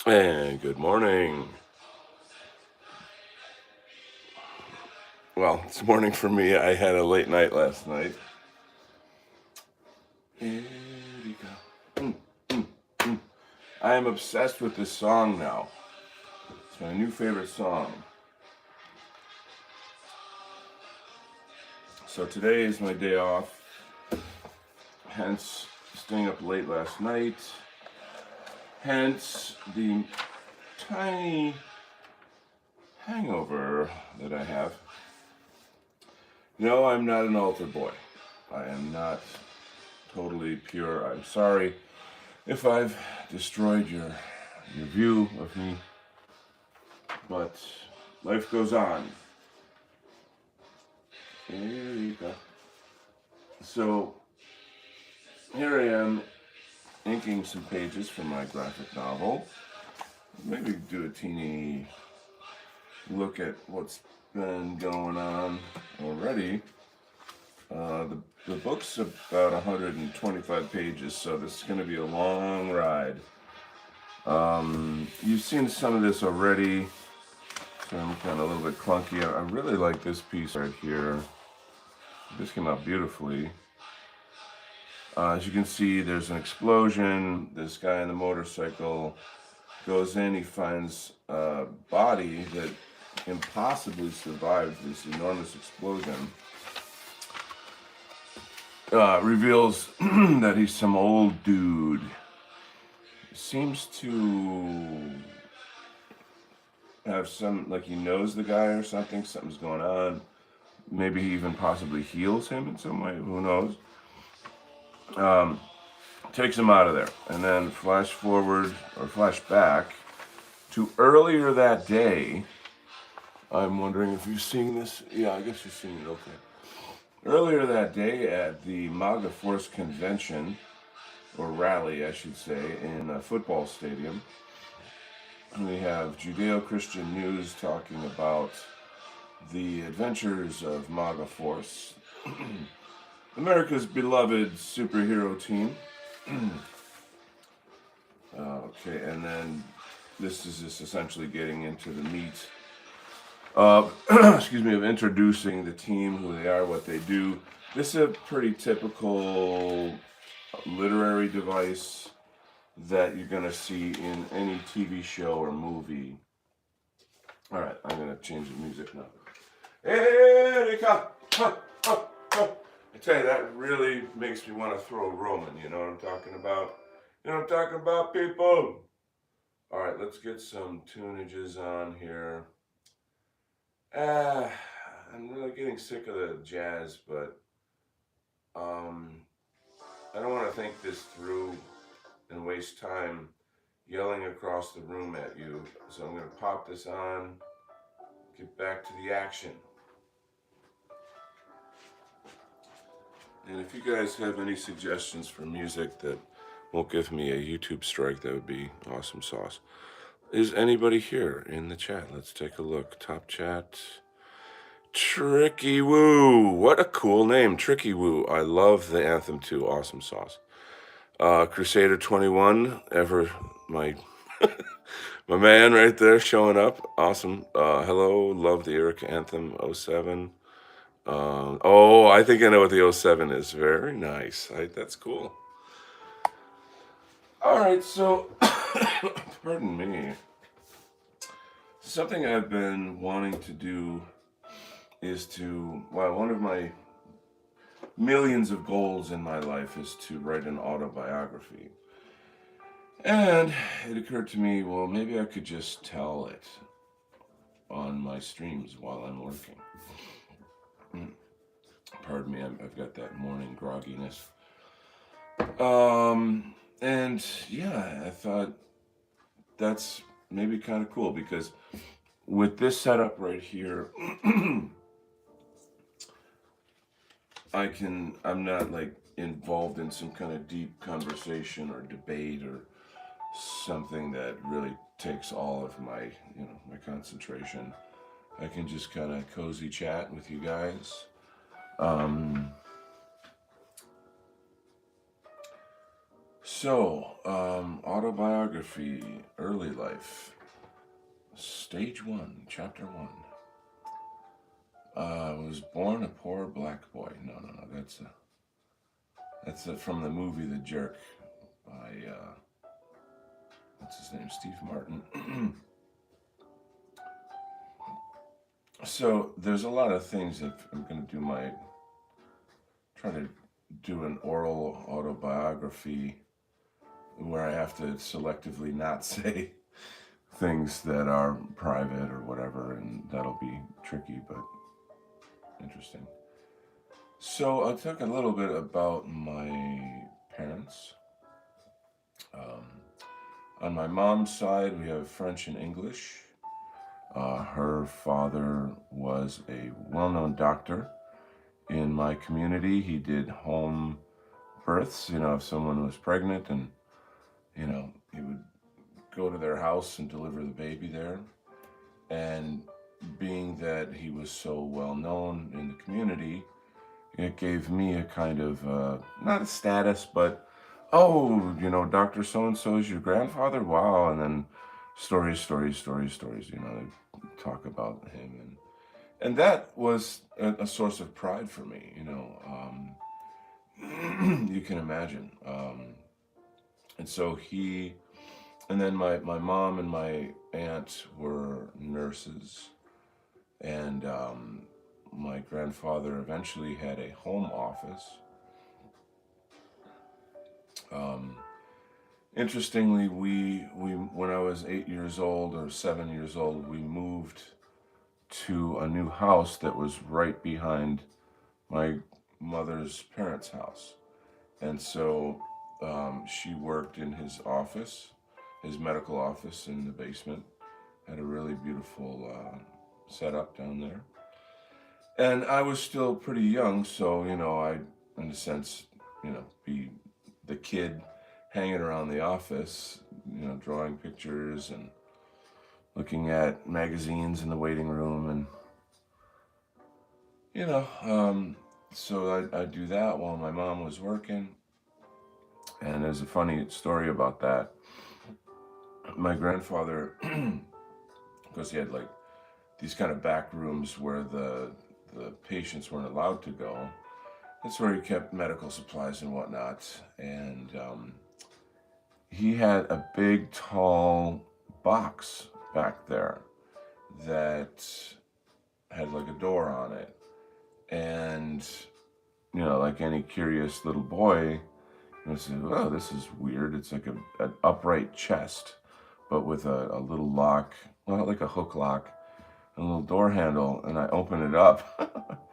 And good morning. Well, it's morning for me. I had a late night last night. Erika. Mm, mm, mm. I am obsessed with this song now. It's my new favorite song. So today is my day off, hence staying up late last night, hence the tiny hangover that I have. No, I'm not an altar boy. I am not totally pure. I'm sorry if I've destroyed your view of me, but life goes on. There you go. So here I am inking some pages for my graphic novel. Maybe do a teeny look at what's been going on already. The book's about 125 pages, so this is going to be a long ride. You've seen some of this already, so I'm kind of a little bit clunky. I really like this piece right here. This came out beautifully. As you can see, there's an explosion. This guy on the motorcycle goes in, he finds a body that impossibly survived this enormous explosion. Reveals that he's some old dude. Seems to have some, like he knows the guy or something, something's going on. Maybe he even possibly heals him in some way, who knows. Takes him out of there, and then flash forward or flash back to earlier that day. I'm wondering if you're seeing this. Yeah, I guess you're seeing it. Okay. Earlier that day at the MAGA Force convention, or rally, I should say, in a football stadium, we have Judeo-Christian news talking about the adventures of MAGA Force, America's beloved superhero team. Okay, and then this is just essentially getting into the meat of, excuse me, of introducing the team, who they are, what they do. This is a pretty typical literary device that you're going to see in any TV show or movie. All right, I'm going to change the music now. Erika! I tell you, that really makes me want to throw a Roman. You know what I'm talking about? You know what I'm talking about, people? All right, let's get some tunages on here. I'm really getting sick of the jazz, but I don't want to think this through and waste time yelling across the room at you. So I'm going to pop this on, get back to the action. And if you guys have any suggestions for music that won't give me a YouTube strike, that would be awesome sauce. Is anybody here in the chat? Let's take a look. Top chat. Tricky Woo. What a cool name. Tricky Woo. I love the anthem too. Awesome sauce. Crusader 21. Ever my my man right there showing up. Awesome. Hello. Love the Erika anthem 07. I think I know what the oh 07 is. Very nice. That's cool. All right, so, pardon me. Something I've been wanting to do is one of my millions of goals in my life is to write an autobiography. And it occurred to me, well, maybe I could just tell it on my streams while I'm working. Pardon me, I've got that morning grogginess. And yeah, I thought that's maybe kind of cool because with this setup right here, I'm not like involved in some kind of deep conversation or debate or something that really takes all of my, my concentration. I can just kind of cozy chat with you guys. Autobiography, early life, stage one, chapter one. Was born a poor black boy. No, no, no. From the movie The Jerk by what's his name, Steve Martin. So there's a lot of things that I'm going to try to do an oral autobiography where I have to selectively not say things that are private or whatever, and that'll be tricky but interesting. So I'll talk a little bit about my parents. Um, on my mom's side, we have French and English. Her father was a well-known doctor in my community. He did home births, if someone was pregnant, and he would go to their house and deliver the baby there. And being that he was so well known in the community, it gave me a kind of not a status, but oh, Dr. So and so is your grandfather. Wow, and then stories, stories, stories, stories. They talk about him, and that was a source of pride for me. You can imagine. And so and then my mom and my aunt were nurses, and my grandfather eventually had a home office. Um, Interestingly, we when I was 8 years old or 7 years old, we moved to a new house that was right behind my mother's parents' house, and so she worked in his office, his medical office in the basement. Had a really beautiful setup down there, and I was still pretty young, so I, in a sense, be the kid hanging around the office, drawing pictures and looking at magazines in the waiting room, and you know, um, so I do that while my mom was working. And there's a funny story about that. My grandfather, because he had like these kind of back rooms where the patients weren't allowed to go. That's where he kept medical supplies and whatnot. And he had a big, tall box back there that had like a door on it. And, like any curious little boy, said, oh, this is weird. It's like an upright chest, but with a little lock, well, like a hook lock, a little door handle. And I open it up.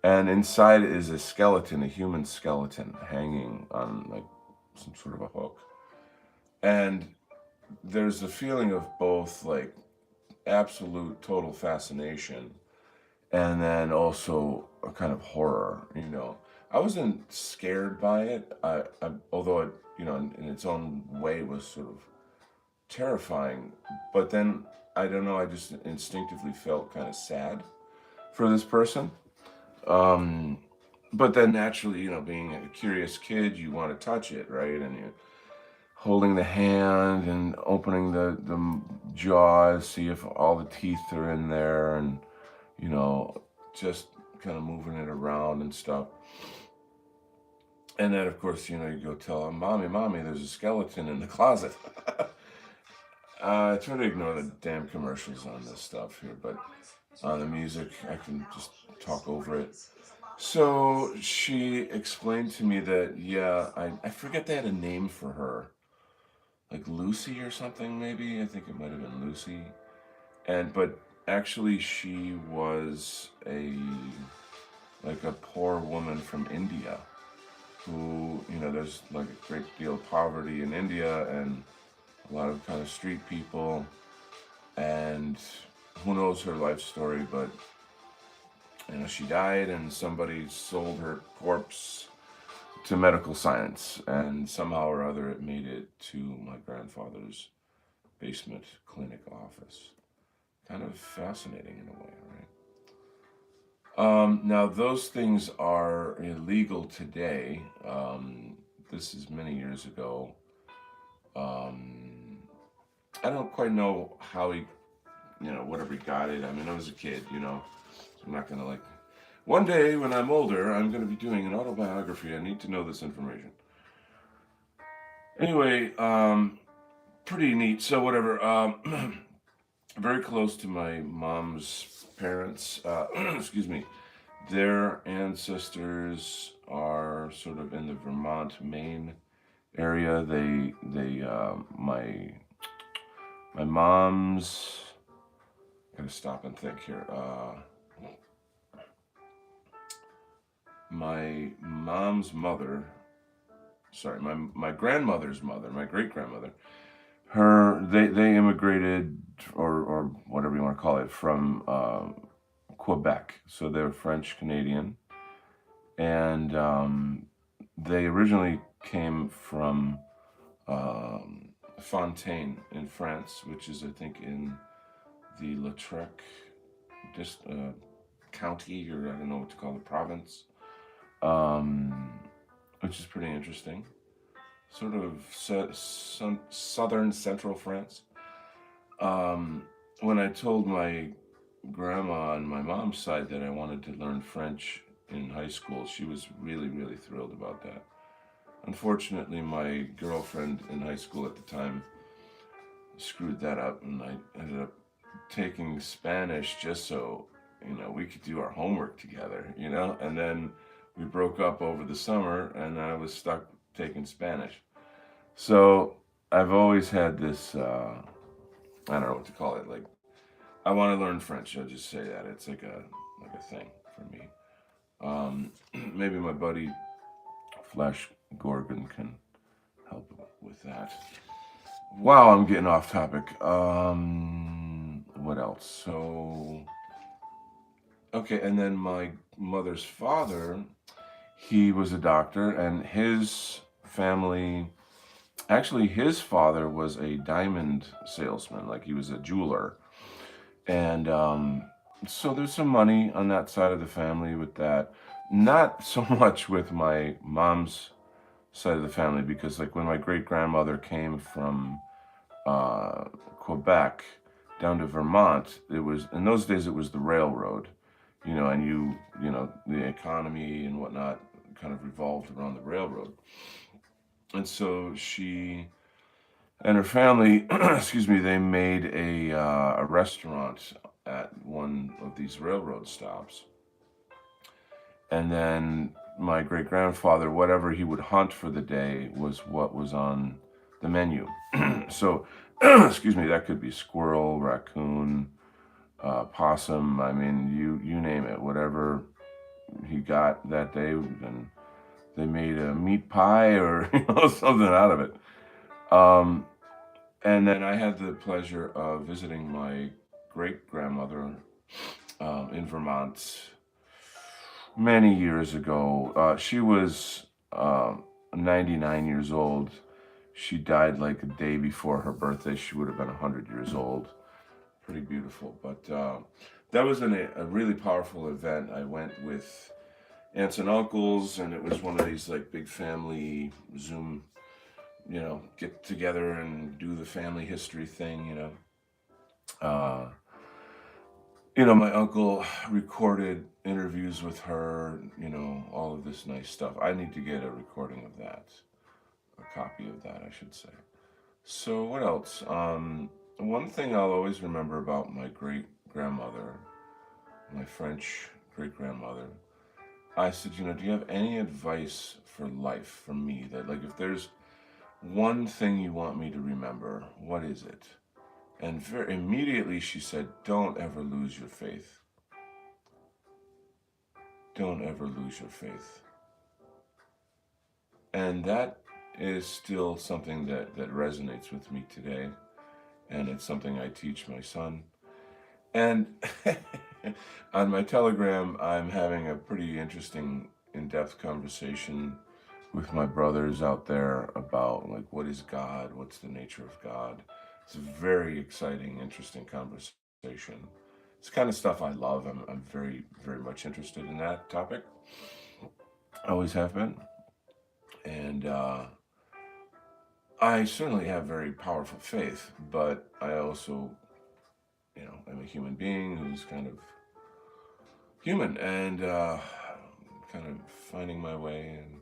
And inside is a skeleton, a human skeleton, hanging on like some sort of a hook. And there's a feeling of both like absolute total fascination and then also a kind of horror. I wasn't scared by it, although it, in its own way was sort of terrifying. But then, I don't know, I just instinctively felt kind of sad for this person. Um, but then naturally, being a curious kid, you want to touch it, right? And you holding the hand and opening the jaws, see if all the teeth are in there, and just kind of moving it around and stuff. And then, of course, you go tell him, Mommy, there's a skeleton in the closet. I try to ignore the damn commercials on this stuff here, but on the music, I can just talk over it. So she explained to me that, yeah, I forget they had a name for her. Like Lucy or something, maybe. I think it might have been Lucy. But actually she was like a poor woman from India who, there's like a great deal of poverty in India and a lot of kind of street people, and who knows her life story, but she died and somebody sold her corpse to medical science, and somehow or other it made it to my grandfather's basement clinic office. Kind of fascinating in a way, right? Now those things are illegal today. This is many years ago. Um, I don't quite know how he, whatever he got it. I mean, I was a kid, so I'm not gonna like. One day when I'm older, I'm gonna be doing an autobiography. I need to know this information. Anyway, pretty neat. So whatever. Very close to my mom's parents. Excuse me. Their ancestors are sort of in the Vermont, Maine area. My mom's. Gotta stop and think here. My mom's mother. Sorry, my grandmother's mother, my great grandmother. They immigrated or whatever you want to call it from Quebec. So they're French Canadian, and they originally came from Fontaine in France, which is I think in the Lautrec just county, or I don't know what to call it, province, um, which is pretty interesting. Sort of southern central France. When I told my grandma on my mom's side that I wanted to learn French in high school, she was really, really thrilled about that. Unfortunately, my girlfriend in high school at the time screwed that up, and I ended up taking Spanish just so we could do our homework together, and then we broke up over the summer, and I was stuck taking Spanish. So I've always had this, I don't know what to call it. Like, I want to learn French. I'll just say that it's like a thing for me. Maybe my buddy Flash Gorgon can help with that. Wow, I'm getting off topic. What else? So, okay, and then my mother's father, he was a doctor, and his family. Actually, his father was a diamond salesman, like he was a jeweler. And so there's some money on that side of the family with that. Not so much with my mom's side of the family, because, like, when my great grandmother came from uh, Quebec down to Vermont, it was in those days it was the railroad, and the economy and whatnot kind of revolved around the railroad. And so she and her family, excuse me, they made a restaurant at one of these railroad stops. And then my great grandfather, whatever he would hunt for the day, was what was on the menu. So, excuse me, that could be squirrel, raccoon, possum. I mean, you name it, whatever he got that day. And they made a meat pie or something out of it. Um, And then I had the pleasure of visiting my great grandmother in Vermont many years ago. She was 99 years old. She died like a day before her birthday. She would have been 100 years old. Pretty beautiful. But that was a really powerful event. I went with aunts and uncles, and it was one of these like big family Zoom get together and do the family history thing. Uh, my uncle recorded interviews with her, all of this nice stuff. I need to get a recording of that, a copy of that, I should say. So, what else? One thing I'll always remember about my great grandmother, my French great grandmother, I said, do you have any advice for life from me that, like, if there's one thing you want me to remember, what is it? And very immediately she said, don't ever lose your faith. Don't ever lose your faith. And that is still something that resonates with me today. And it's something I teach my son. And on my Telegram, I'm having a pretty interesting, in-depth conversation with my brothers out there about, like, what is God? What's the nature of God? It's a very exciting, interesting conversation. It's the kind of stuff I love. I'm very, very much interested in that topic. Always have been. And I certainly have very powerful faith, but I also, I'm a human being who's kind of human and kind of finding my way and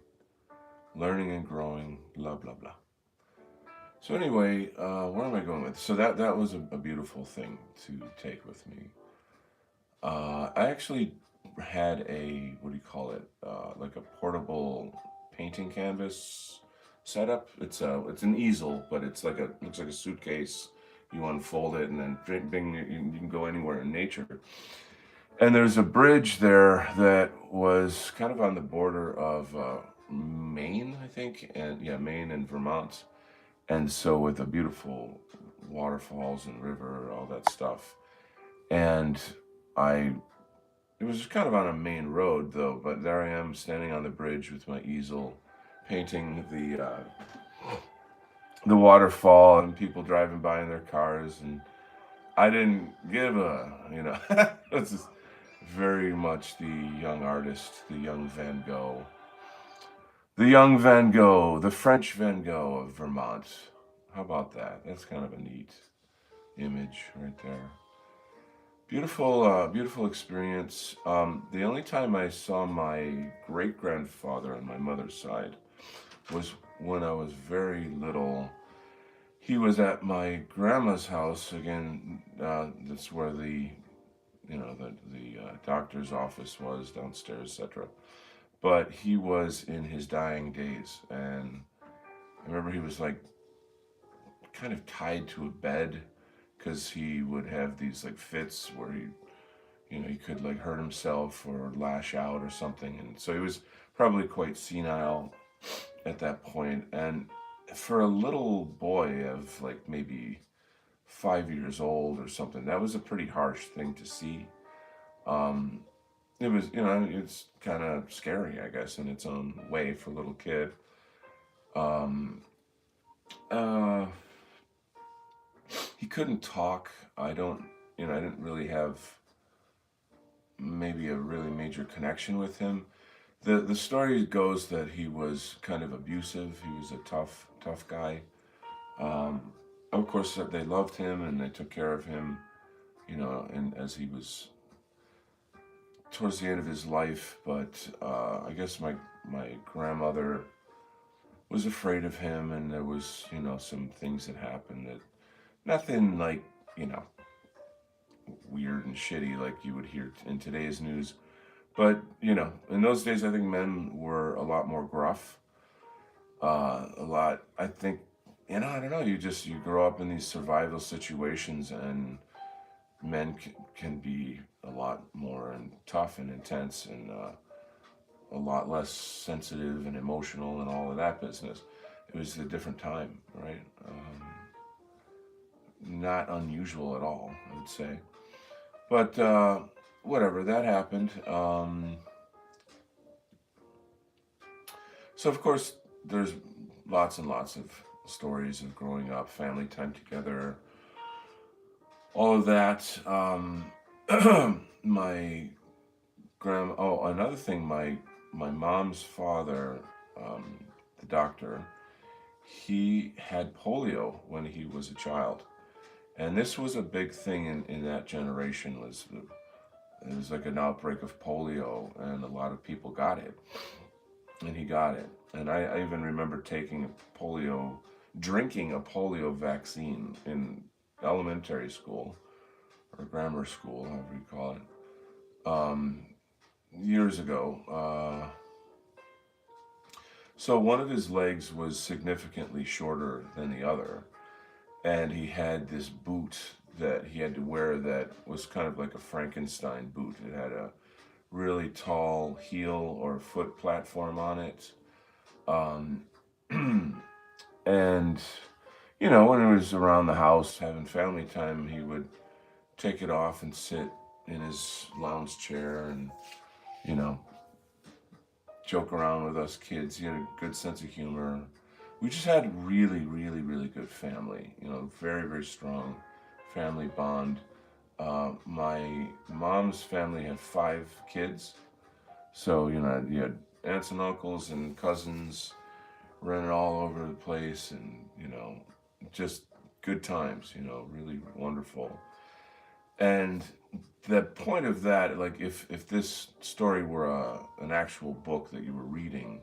learning and growing, blah, blah, blah. So anyway, where am I going with? So that was a beautiful thing to take with me. I actually had a, what do you call it? Like a portable painting canvas setup. It's an easel, but it's like a looks like a suitcase. You unfold it and then you can go anywhere in nature. And there's a bridge there that was kind of on the border of Maine, I think, and yeah, Maine and Vermont. And so with the beautiful waterfalls and river, all that stuff. And I it was kind of on a main road though, but there I am standing on the bridge with my easel, painting the waterfall and people driving by in their cars, and I didn't give it's just very much the young artist, the young Van Gogh, the French Van Gogh of Vermont. How about that? That's kind of a neat image right there. Beautiful, beautiful experience. The only time I saw my great grandfather on my mother's side was when I was very little. He was at my grandma's house again. That's where the doctor's office was downstairs, etc. But he was in his dying days, and I remember he was like kind of tied to a bed because he would have these like fits where he could like hurt himself or lash out or something, and so he was probably quite senile at that point. And for a little boy of like maybe 5 years old or something, that was a pretty harsh thing to see. Um, it was, it's kind of scary, I guess, in its own way for a little kid. Um, uh, he couldn't talk. I didn't really have maybe a really major connection with him. The story goes that he was kind of abusive. He was a tough guy. Um, of course, they loved him and they took care of him, and as he was towards the end of his life. But I guess my grandmother was afraid of him, and there was some things that happened that nothing like you know weird and shitty like you would hear in today's news. But in those days, I think men were a lot more gruff. A lot. I think I don't know. You grow up in these survival situations, and men can be a lot more and tough and intense and a lot less sensitive and emotional and all of that business. It was a different time, right? Not unusual at all, I would say. But whatever, that happened. So, of course, there's lots and lots of stories of growing up, family time together, all of that. My another thing, my mom's father, the doctor, he had polio when he was a child. And this was a big thing in that generation. It was like an outbreak of polio, and a lot of people got it, and he got it. And I even remember drinking a polio vaccine in elementary school or grammar school, however you call it, years ago. So one of his legs was significantly shorter than the other, and he had this boot that he had to wear that was kind of like a Frankenstein boot. It had a really tall heel or foot platform on it. Um, and, when he was around the house having family time, he would take it off and sit in his lounge chair and, you know, joke around with us kids. He had a good sense of humor. We just had really, really, really good family. Very, very strong family bond. My mom's family had 5 kids, so you had aunts and uncles and cousins, running all over the place, and just good times. Really wonderful. And the point of that, like if this story were an actual book that you were reading,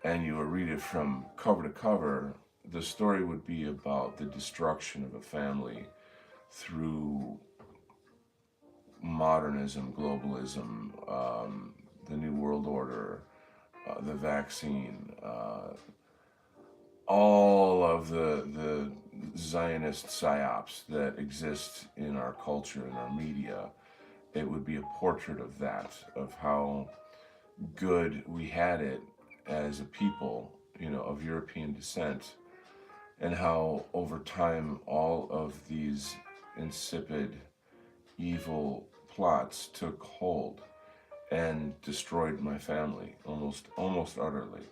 and you were read it from cover to cover, the story would be about the destruction of a family through modernism, globalism, the New World Order, the vaccine, all of the Zionist psyops that exist in our culture, in our media. It would be a portrait of that, of how good we had it as a people, of European descent, and how over time all of these insipid, evil plots took hold and destroyed my family almost utterly.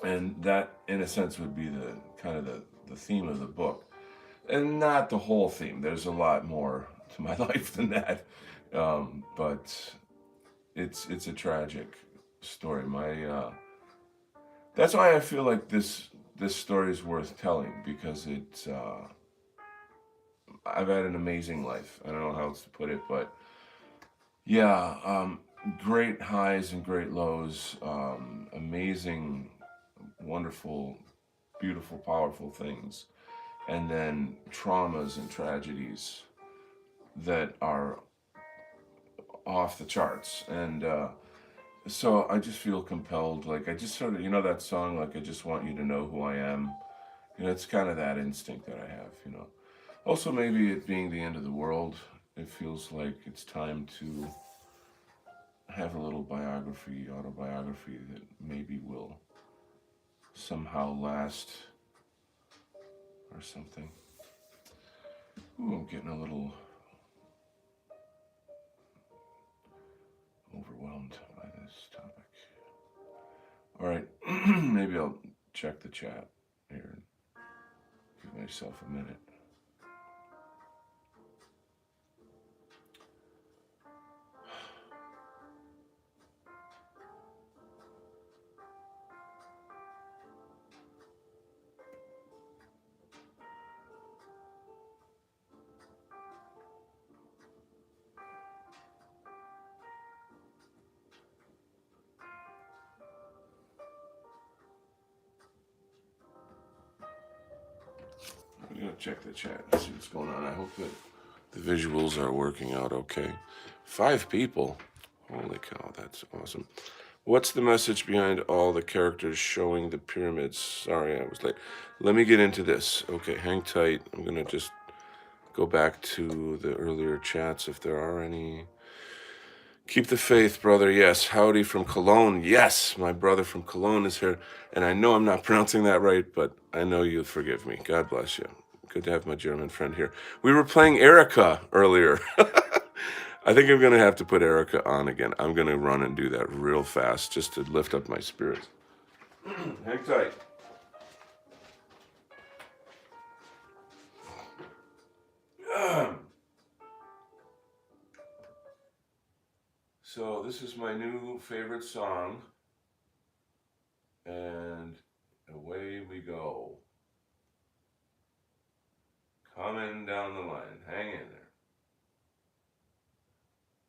And that, in a sense, would be the kind of the theme of the book, and not the whole theme. There's a lot more to my life than that, but it's a tragic story. That's why I feel like this story is worth telling, because I've had an amazing life. I don't know how else to put it, but yeah, great highs and great lows, amazing, wonderful, beautiful, powerful things, and then traumas and tragedies that are off the charts. And so I just feel compelled, like I just sort of, that song, like I just want you to know who I am. It's kind of that instinct that I have. Also, maybe it being the end of the world, it feels like it's time to have a little autobiography that maybe will somehow last or something. Ooh, I'm getting a little overwhelmed by this topic. All right, maybe I'll check the chat here and give myself a minute. I'm gonna check the chat and see what's going on. I hope that the visuals are working out okay. 5 people. Holy cow, that's awesome. What's the message behind all the characters showing the pyramids? Sorry, I was late. Let me get into this. Okay, hang tight. I'm gonna just go back to the earlier chats if there are any. Keep the faith, brother. Yes. Howdy from Cologne. Yes, my brother from Cologne is here. And I know I'm not pronouncing that right, but I know you'll forgive me. God bless you. Good to have my German friend here. We were playing Erica earlier. I think I'm going to have to put Erica on again. I'm going to run and do that real fast just to lift up my spirits. Hang tight. So this is my new favorite song, and away we go. Coming down the line. Hang in there.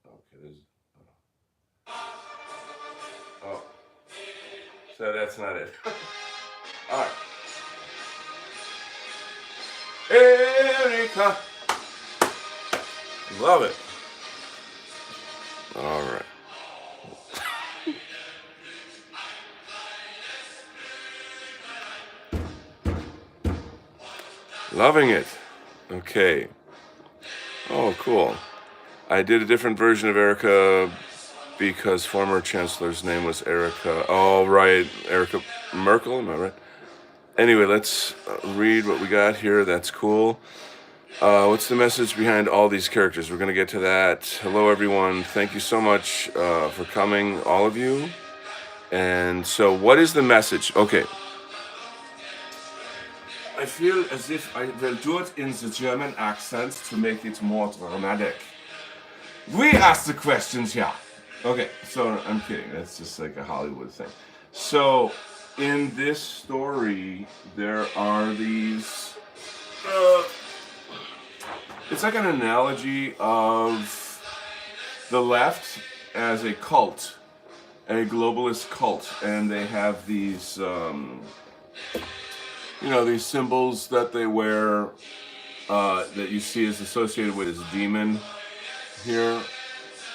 Okay, there's... Oh. So that's not it. All right. Erica. Love it. All right. Loving it. Okay. Oh, cool. I did a different version of Erica because former chancellor's name was Erica. Oh, right. Erica Merkel, am I right? Anyway, let's read what we got here. That's cool. What's the message behind all these characters? We're going to get to that. Hello, everyone. Thank you so much for coming, all of you. And so what is the message? Okay. I feel as if I will do it in the German accent to make it more dramatic. We ask the questions here. Okay, so I'm kidding. That's just like a Hollywood thing. So in this story, there are these. Uh, it's like an analogy of the left as a cult, a globalist cult, and they have these, these symbols that they wear that you see is associated with this demon here.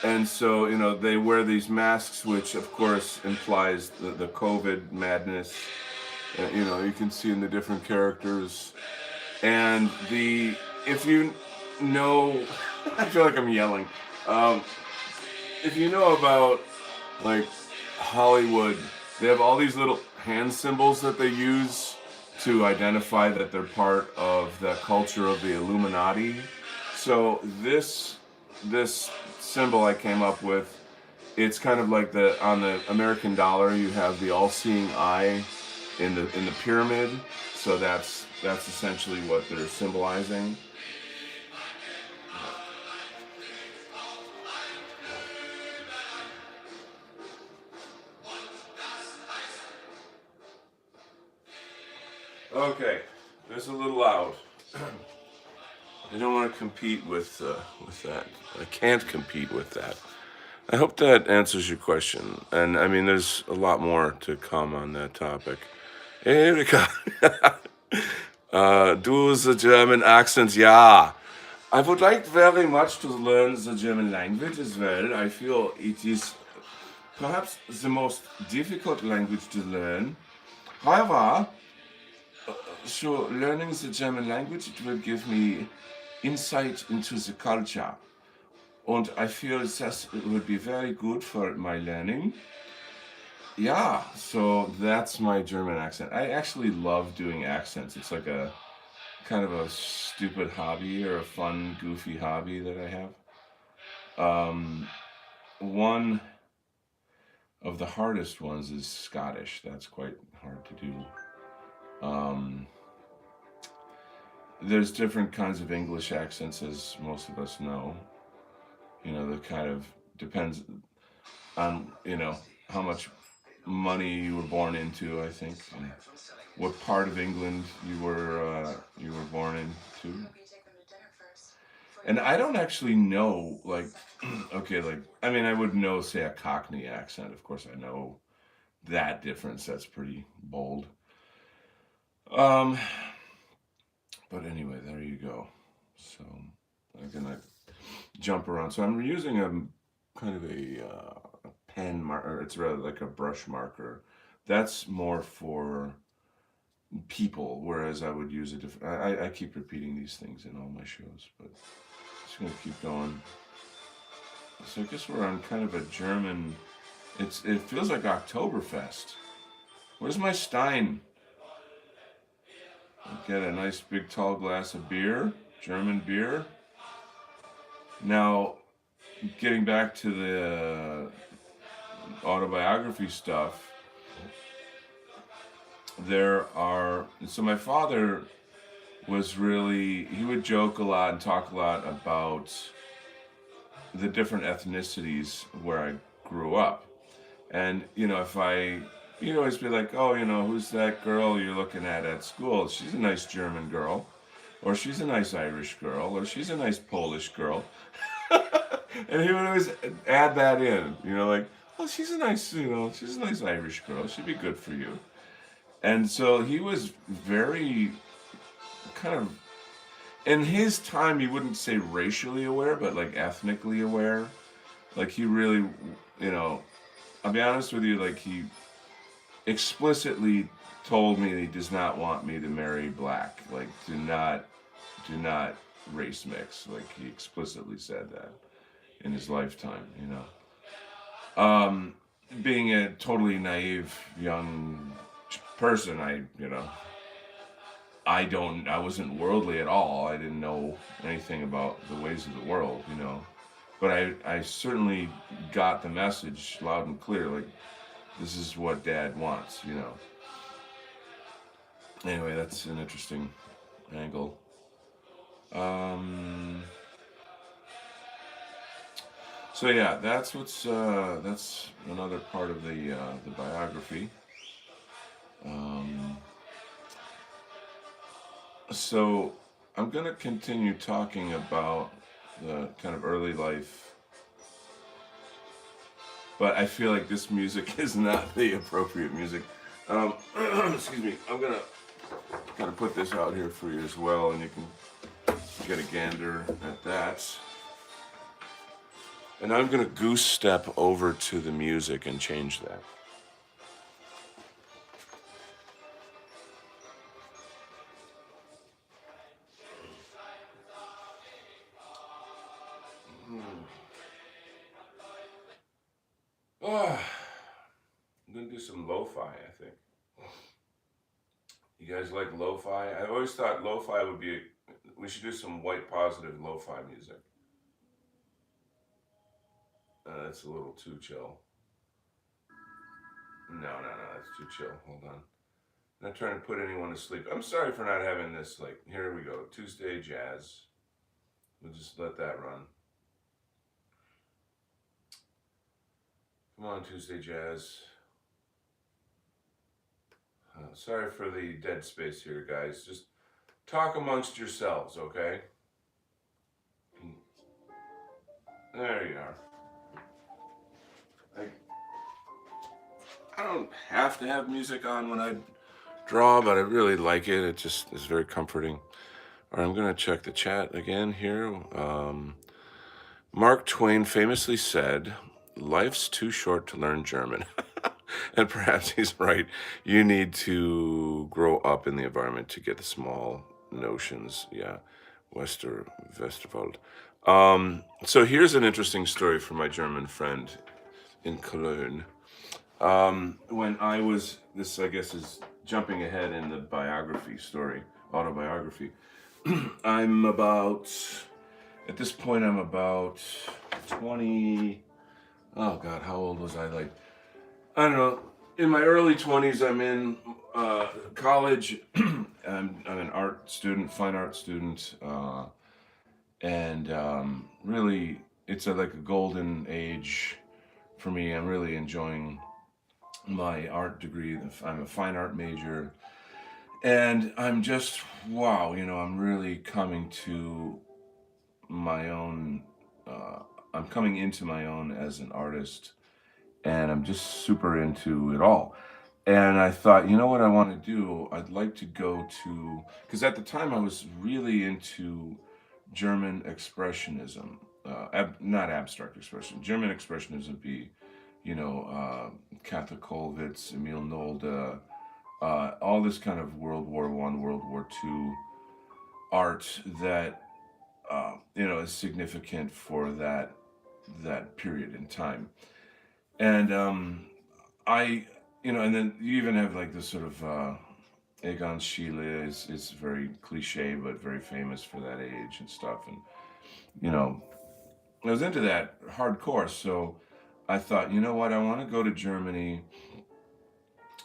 And so, they wear these masks, which of course implies the COVID madness. You can see in the different characters. And if you know, I feel like I'm yelling. Um, if you know about like Hollywood, they have all these little hand symbols that they use to identify that they're part of the culture of the Illuminati. So this symbol I came up with, it's kind of like on the American dollar you have the all-seeing eye in the pyramid. So that's essentially what they're symbolizing. Okay, that's a little loud. I don't want to compete with that. I can't compete with that. I hope that answers your question. And I mean, there's a lot more to come on that topic. Erika, do the German accent, yeah. I would like very much to learn the German language as well. I feel it is perhaps the most difficult language to learn. However, so learning the German language, it will give me insight into the culture. And I feel that would be very good for my learning. Yeah, so that's my German accent. I actually love doing accents. It's like a kind of a stupid hobby or a fun, goofy hobby that I have. One of the hardest ones is Scottish. That's quite hard to do. Um, there's different kinds of English accents, as most of us know. That kind of depends on, how much money you were born into, I think, and what part of England you were born into. And I don't actually know, like, okay, like, I mean, I would know, say, a Cockney accent. Of course, I know that difference. That's pretty bold. Um, but anyway, there you go. So I'm gonna jump around. So I'm using a kind of a pen marker. It's rather like a brush marker. That's more for people, whereas I would use a different. I keep repeating these things in all my shows, but just gonna keep going. So I guess we're on kind of a German. It feels like Oktoberfest. Where's my Stein? Get a nice big tall glass of beer, German beer. Now, getting back to the autobiography stuff, so my father he would joke a lot and talk a lot about the different ethnicities where I grew up. And, if you'd always be like, oh, who's that girl you're looking at school? She's a nice German girl, or she's a nice Irish girl, or she's a nice Polish girl. And he would always add that in, like, oh, she's a nice Irish girl. She'd be good for you. And so he was very kind of, in his time, he wouldn't say racially aware, but like ethnically aware. Like he really, I'll be honest with you, like he explicitly told me that he does not want me to marry black. Like do not race mix. Like he explicitly said that in his lifetime. Being a totally naive young person, I wasn't worldly at all. I didn't know anything about the ways of the world. But I certainly got the message loud and clear, like, this is what Dad wants. Anyway, that's an interesting angle. So yeah, that's another part of the biography. So I'm going to continue talking about the kind of early life, but I feel like this music is not the appropriate music. Um, excuse me. I'm going to kind of put this out here for you as well, and you can get a gander at that. And I'm going to goose step over to the music and change that. Ah, I'm going to do some lo-fi, I think. You guys like lo-fi? I always thought lo-fi would be, we should do some white positive lo-fi music. That's a little too chill. No, that's too chill. Hold on. I'm not trying to put anyone to sleep. I'm sorry for not having this, like, here we go. Tuesday jazz. We'll just let that run. Come on, Tuesday jazz. Sorry for the dead space here, guys. Just talk amongst yourselves, okay? There you are. I, I don't have to have music on when I draw, but I really like it. It just is very comforting. All right, I'm going to check the chat again here. Mark Twain famously said, "Life's too short to learn German." And perhaps he's right. You need to grow up in the environment to get the small notions. Yeah, Westerwald. So here's an interesting story from my German friend in Cologne. When I was, this I guess is jumping ahead in the biography story, autobiography. I'm about, at this point, I'm about 20. Oh God, how old was I? Like, I don't know. In my early 20s, I'm in college. I'm an art student, fine art student. And really, it's like a golden age for me. I'm really enjoying my art degree. I'm a fine art major. And I'm just, wow, I'm really coming to my own, I'm coming into my own as an artist. And I'm just super into it all. And I thought, you know what I want to do? I'd like to go to, because at the time I was really into German expressionism, not abstract expression. German expressionism would be, Catholic Kollwitz, Emil Nolde, all this kind of World War One, World War Two art that is significant for that period in time. And I, and then you even have like this sort of Egon Schiele is very cliche but very famous for that age and stuff. And you know, I was into that hardcore, so I thought, you know what, I want to go to Germany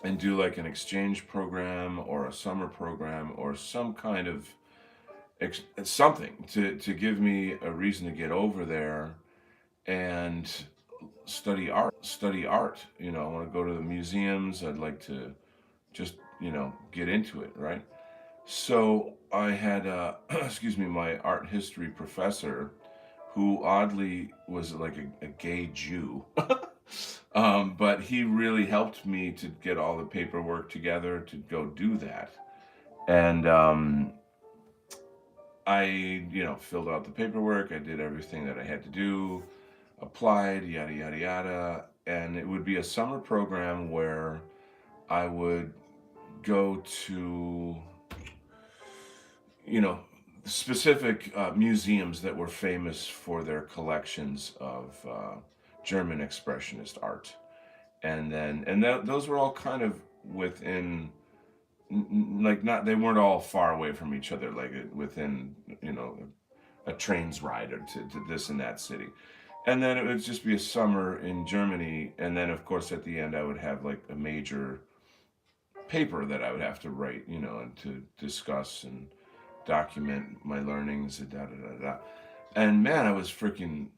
and do like an exchange program or a summer program or some kind of something to give me a reason to get over there and study art. I want to go to the museums. I'd like to just get into it, right? So I had excuse me, my art history professor, who oddly was like a gay Jew. But he really helped me to get all the paperwork together to go do that. And I, filled out the paperwork. I did everything that I had to do, applied, yada, yada, yada. And it would be a summer program where I would go to, you know, specific museums that were famous for their collections of German expressionist art. Those were all kind of within, like, not, they weren't all far away from each other, like within, a train's ride or to this and that city. And then it would just be a summer in Germany. And then, of course, at the end, I would have like a major paper that I would have to write, and to discuss and document my learnings and da da da da. And man, I was freaking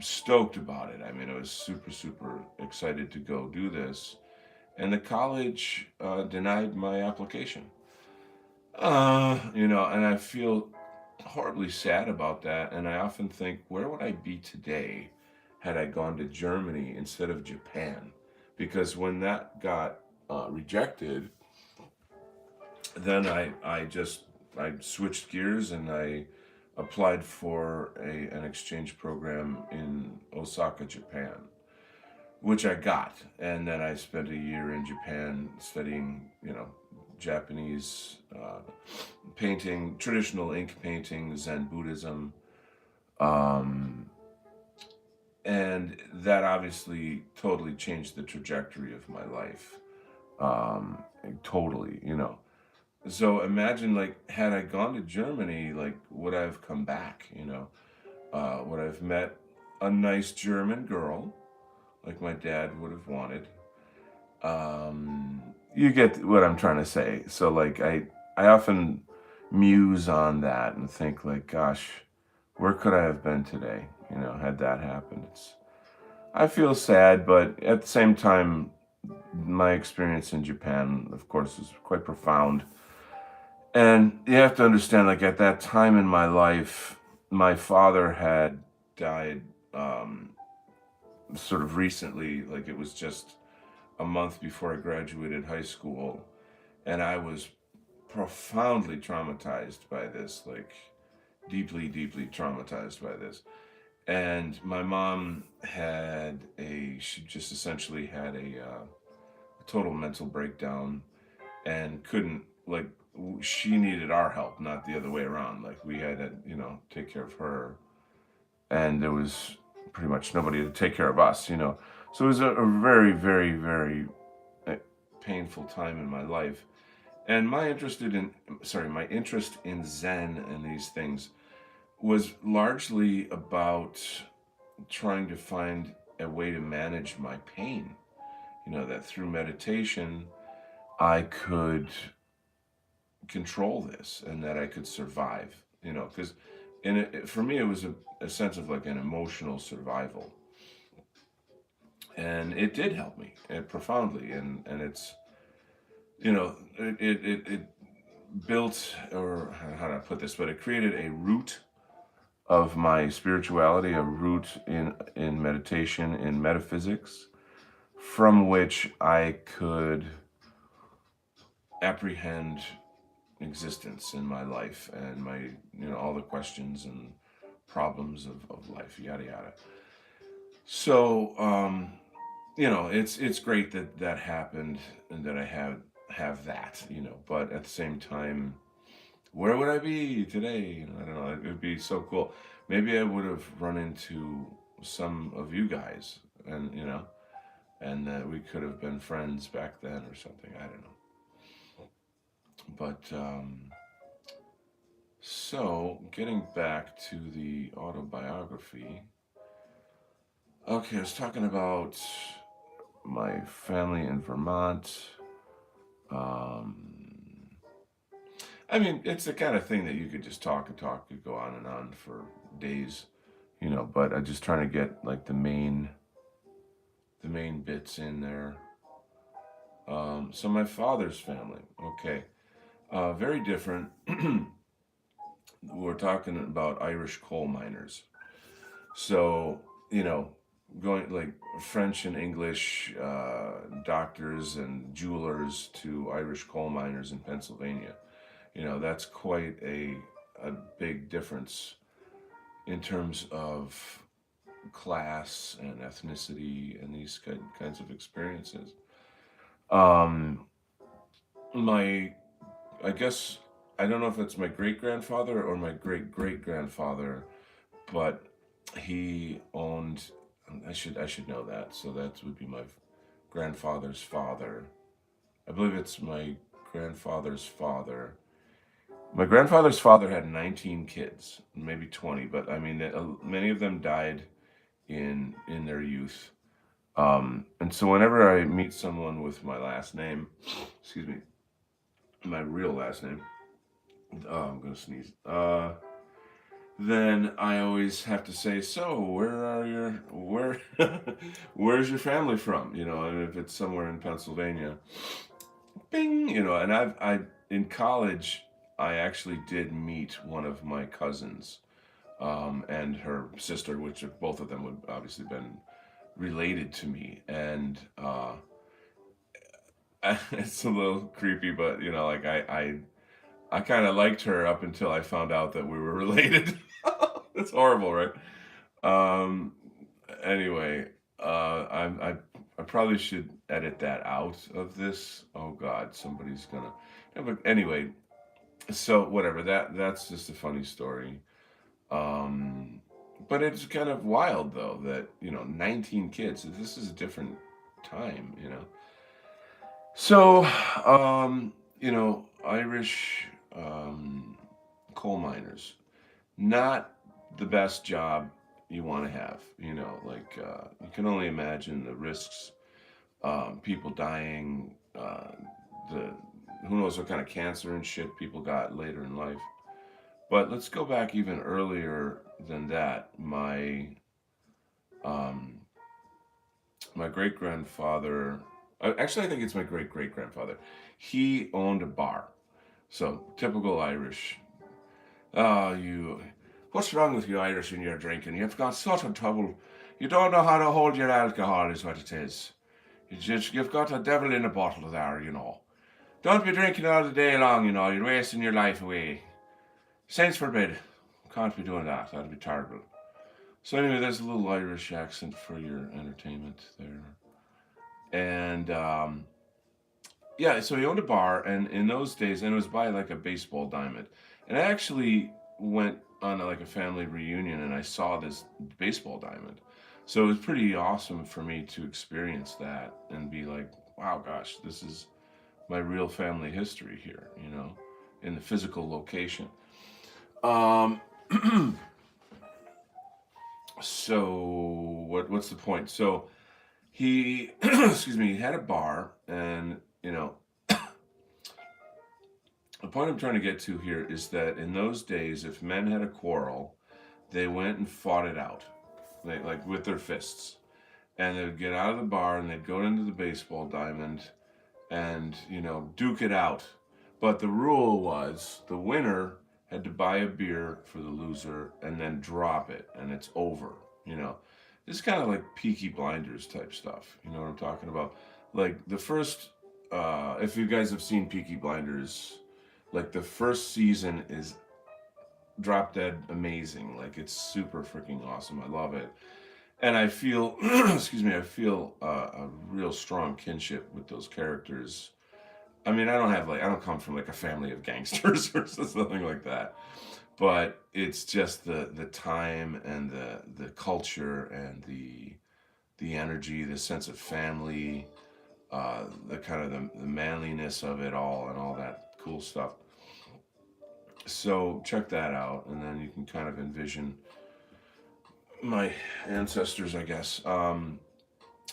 stoked about it. I mean, I was super, super excited to go do this. And the college denied my application. And I feel horribly sad about that. And I often think, where would I be today had I gone to Germany instead of Japan? Because when that got rejected, then I switched gears and I applied for an exchange program in Osaka, Japan, which I got, and then I spent a year in Japan studying, Japanese painting, traditional ink painting, Zen Buddhism, um, and that obviously totally changed the trajectory of my life. Totally. So imagine, like, had I gone to Germany, like, would I have come back? Would I have met a nice German girl, like my dad would have wanted? You get what I'm trying to say. So, like, I often muse on that and think, like, gosh, where could I have been today? Had that happened. I feel sad, but at the same time, my experience in Japan, of course, is quite profound. And you have to understand, like, at that time in my life, my father had died, sort of recently. Like, it was just a month before I graduated high school. And I was profoundly traumatized by this, like, deeply, deeply traumatized by this. And my mom she just essentially had a total mental breakdown and couldn't, like, she needed our help, not the other way around. Like, we had to, take care of her, and there was pretty much nobody to take care of us. So it was a very, very, very uh, painful time in my life. And my interest in Zen and these things was largely about trying to find a way to manage my pain. That through meditation I could control this and that I could survive. Because for me it was a sense of, like, an emotional survival, and it did help me profoundly, and it built, or how do I put this, but it created a root of my spirituality, a root in meditation, in metaphysics, from which I could apprehend existence in my life and my, all the questions and problems of life, yada yada. So, it's great that that happened and that I have that, but at the same time, where would I be today? I don't know. It would be so cool. Maybe I would have run into some of you guys, and we could have been friends back then or something. I don't know. But so getting back to the autobiography. Okay, I was talking about my family in Vermont. Um, I mean, it's the kind of thing that you could just talk and talk, could go on and on for days, but I'm just trying to get, like, the main bits in there. So my father's family, okay, very different. We're talking about Irish coal miners. So, you know, going, like, French and English doctors and jewelers to Irish coal miners in Pennsylvania. That's quite a big difference in terms of class and ethnicity and these kinds of experiences. Um, my, I guess, I don't know if it's my great grandfather or my great great grandfather, but he owned. I should know that. So that would be my grandfather's father. I believe it's my grandfather's father. My grandfather's father had 19 kids, maybe 20, but I mean, many of them died in their youth. And so whenever I meet someone with my last name, excuse me, my real last name, I'm gonna sneeze. Then I always have to say, so where where's your family from? And if it's somewhere in Pennsylvania, bing, and I in college I actually did meet one of my cousins and her sister, which both of them would obviously been related to me, and it's a little creepy, but like I kind of liked her up until I found out that we were related. It's horrible, right? Um, anyway, I probably should edit that out of this. Oh God, somebody's gonna. Yeah, but anyway, so whatever. That's just a funny story. Um, but it's kind of wild though that 19 kids. This is a different time, So, Irish coal miners, not the best job you want to have. Like you can only imagine the risks, people dying, the who knows what kind of cancer and shit people got later in life. But let's go back even earlier than that. Um, my great grandfather, actually, I think it's my great great grandfather. He owned a bar. So typical Irish. You. What's wrong with you Irish when you're drinking? You've got such a trouble. You don't know how to hold your alcohol, is what it is. You've got a devil in a bottle there. Don't be drinking all the day long. You're wasting your life away. Saints forbid. Can't be doing that. That'd be terrible. So anyway, there's a little Irish accent for your entertainment there. And yeah, so he owned a bar, and in those days, and it was by like a baseball diamond. And I actually went on like a family reunion, and I saw this baseball diamond. So it was pretty awesome for me to experience that and be like, wow, gosh, this is my real family history here, in the physical location. Um, so what's the point? So he, excuse me, he had a bar, and the point I'm trying to get to here is that in those days, if men had a quarrel, they went and fought it out, like with their fists, and they would get out of the bar and they'd go into the baseball diamond and duke it out. But the rule was the winner had to buy a beer for the loser and then drop it, and it's over. You know, this is kind of like Peaky Blinders type stuff. You know what I'm talking about? Like the first, if you guys have seen Peaky Blinders, like the first season is drop dead amazing. Like it's super freaking awesome. I love it, and I feel, excuse me, I feel a real strong kinship with those characters. I mean, I don't come from like a family of gangsters or something like that, but it's just the time and the culture and the energy, the sense of family, the kind of the manliness of it all, and all that cool stuff. So check that out, and then you can kind of envision my ancestors, I guess.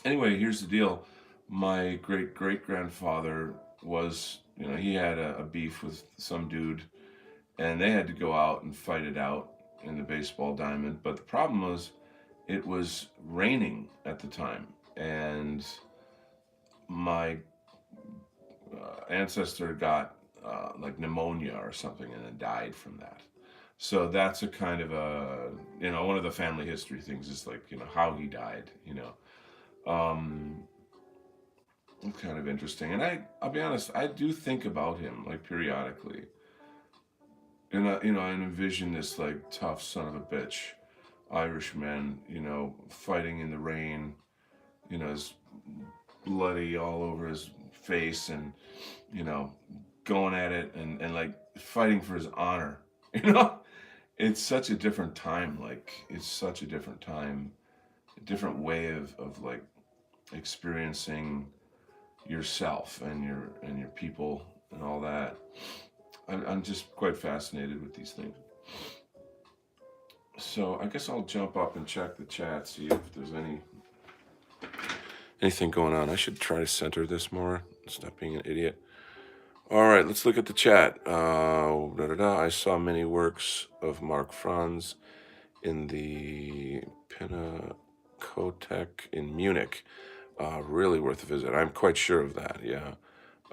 Anyway, here's the deal. My great great grandfather was, he had a beef with some dude, and they had to go out and fight it out in the baseball diamond. But the problem was, it was raining at the time, and my ancestor got like pneumonia or something, and then died from that. So that's a kind of a, one of the family history things is like, how he died, Um, kind of interesting. And I'll be honest, I do think about him like periodically. And I envision this like tough son of a bitch Irishman, fighting in the rain, his bloody all over his face, and, you know, going at it, and like fighting for his honor, you know? It's such a different time. Like, it's such a different time, a different way of like experiencing yourself and your people and all that. I'm just quite fascinated with these things. So I guess I'll jump up and check the chat, see if there's anything going on. I should try to center this more. Stop being an idiot. All right, let's look at the chat. I saw many works of Mark Franz in the Pinakothek in Munich. Really worth a visit. I'm quite sure of that. Yeah.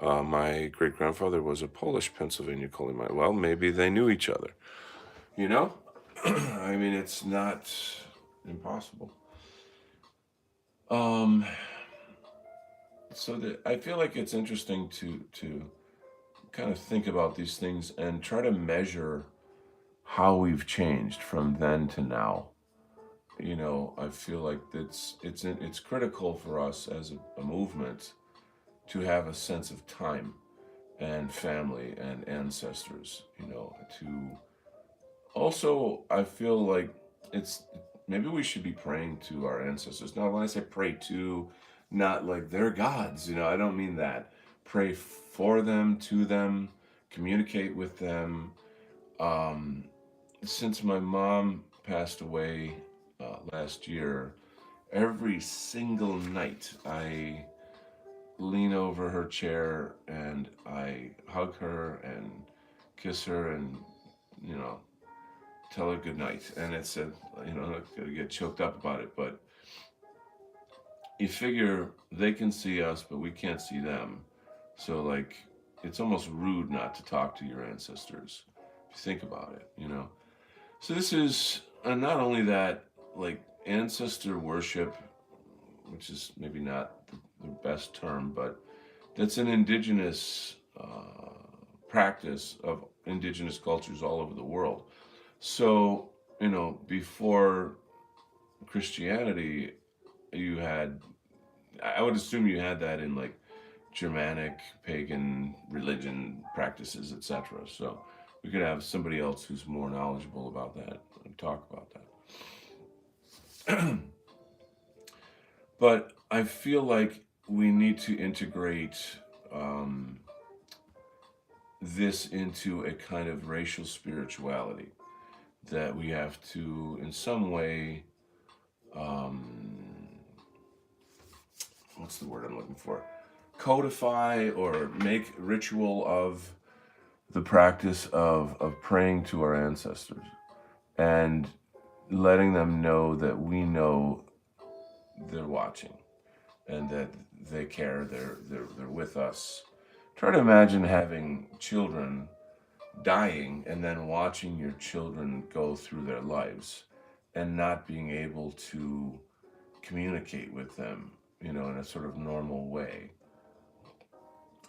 My great grandfather was a Polish Pennsylvania coal mine. Well, maybe they knew each other. You know, I mean, it's not impossible. Um, so that I feel like it's interesting to kind of think about these things and try to measure how we've changed from then to now. I feel like it's critical for us as a movement to have a sense of time and family and ancestors. To also, I feel like it's maybe we should be praying to our ancestors. Now, when I say pray to, not like they're gods. I don't mean that. Pray for them, to them, communicate with them. Um, since my mom passed away last year, every single night I lean over her chair and I hug her and kiss her and you know tell her good night. And it's I'm not gonna get choked up about it, but you figure they can see us, but we can't see them. So like, it's almost rude not to talk to your ancestors. If you think about it. So this is, and not only that, like ancestor worship, which is maybe not the best term, but that's an indigenous practice of indigenous cultures all over the world. So, before Christianity, you had, I would assume you had that in like Germanic pagan religion practices, etc. So we could have somebody else who's more knowledgeable about that and talk about that. But I feel like we need to integrate um, this into a kind of racial spirituality that we have to, in some way, um, what's the word I'm looking for? Codify or make ritual of the practice of praying to our ancestors and letting them know that we know they're watching and that they care, they're with us. Try to imagine having children dying and then watching your children go through their lives and not being able to communicate with them, in a sort of normal way.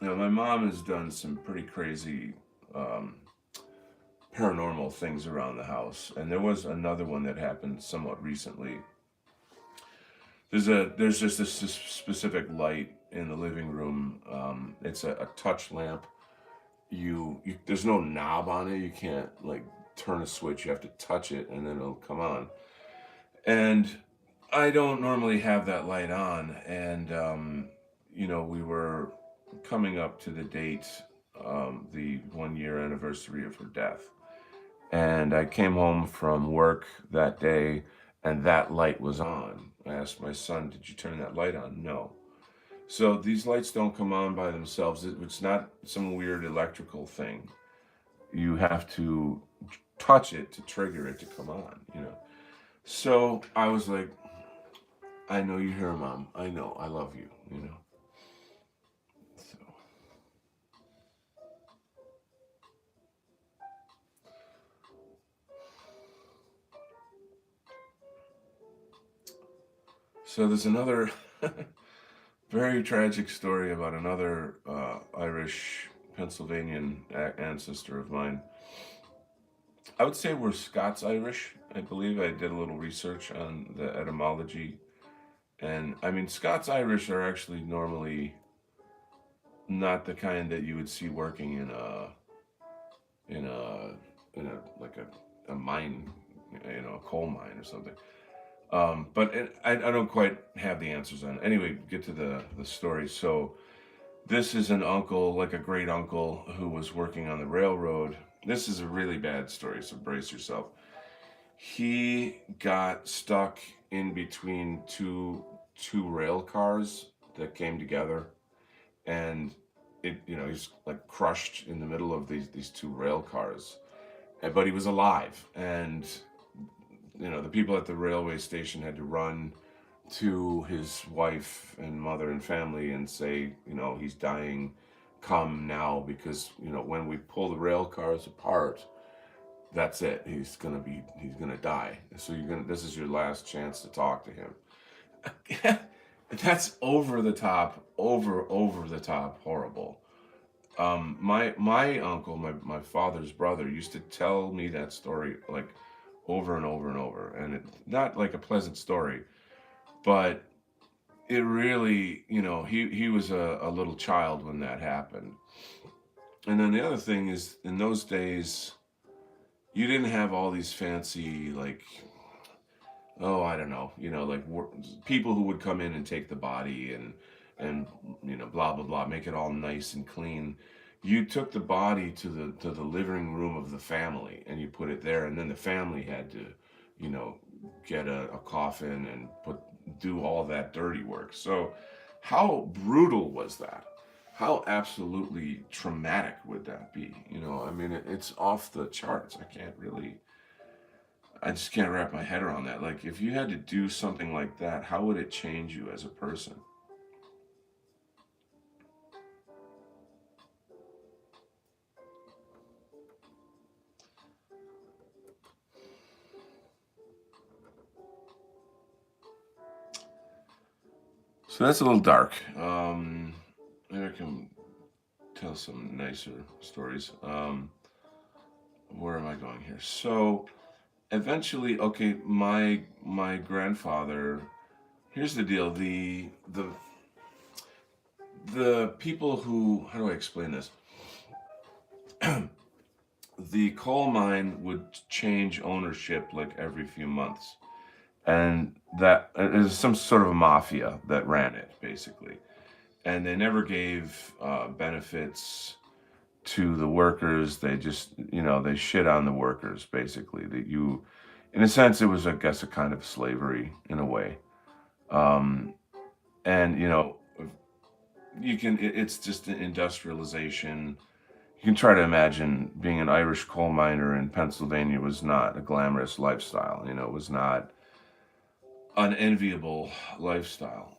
My mom has done some pretty crazy um, paranormal things around the house, and there was another one that happened somewhat recently. There's just this specific light in the living room. It's a touch lamp. You there's no knob on it. You can't like turn a switch. You have to touch it, and then it'll come on. And I don't normally have that light on, and we were coming up to the date, the 1 year anniversary of her death. And I came home from work that day and that light was on. I asked my son, "Did you turn that light on?" No. So these lights don't come on by themselves. It's not some weird electrical thing. You have to touch it to trigger it to come on. So I was like, I know you're here, Mom. I know. I love you. So, so there's another very tragic story about another Irish Pennsylvanian ancestor of mine. I would say we're Scots Irish. I believe I did a little research on the etymology, and I mean Scots Irish are actually normally not the kind that you would see working in a in a like a mine, a coal mine or something. But I don't quite have the answers on it. Anyway, get to the story. So this is an uncle, like a great uncle, who was working on the railroad. This is a really bad story, so brace yourself. He got stuck in between two rail cars that came together, and he's like crushed in the middle of these two rail cars. But he was alive, and the people at the railway station had to run to his wife and mother and family and say, he's dying, come now because when we pull the rail cars apart, that's it. He's gonna die. So this is your last chance to talk to him. That's over the top, over the top horrible. My uncle, my father's brother, used to tell me that story like over and over and over, and it not like a pleasant story, but it really, he was a little child when that happened. And then the other thing is, in those days, you didn't have all these fancy like, oh, I don't know, like people who would come in and take the body and blah blah blah, make it all nice and clean. You took the body to the living room of the family and you put it there, and then the family had to, you know, get a coffin and do all that dirty work. So, how brutal was that? How absolutely traumatic would that be? I mean, it's off the charts. I just can't wrap my head around that. Like, if you had to do something like that, how would it change you as a person? So that's a little dark. Maybe I can tell some nicer stories. Where am I going here? So eventually, okay, my grandfather. Here's the deal. The people who, how do I explain this? The coal mine would change ownership like every few months, and that is some sort of a mafia that ran it basically, and they never gave benefits to the workers. They just, they shit on the workers basically. That you, in a sense, it was, I guess, a kind of slavery in a way. Um, and it's just an industrialization. You can try to imagine being an Irish coal miner in Pennsylvania was not a glamorous lifestyle. It was not an enviable lifestyle.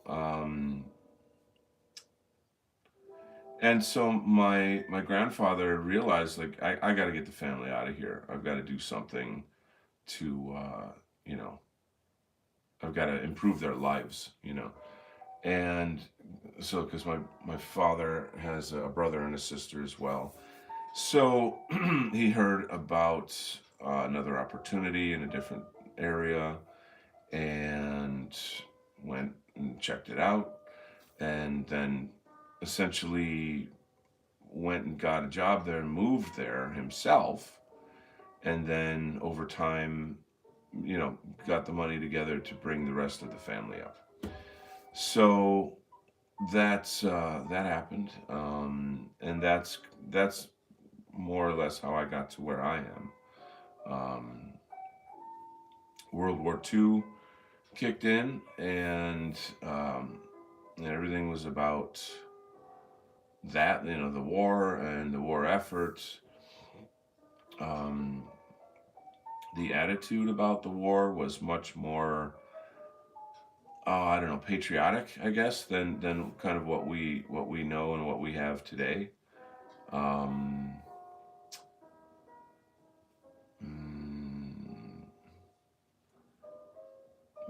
And so my grandfather realized, like, I got to get the family out of here. I've got to do something to you know I've got to improve their lives. And so, because my father has a brother and a sister as well, so he heard about another opportunity in a different area and went and checked it out, and then essentially went and got a job there and moved there himself, and then over time, got the money together to bring the rest of the family up. So that happened, and that's more or less how I got to where I am. Um, World War II kicked in, and everything was about that, the war and the war effort. Um, the attitude about the war was much more, I don't know, patriotic, I guess, than kind of what we know and what we have today. Um, mm,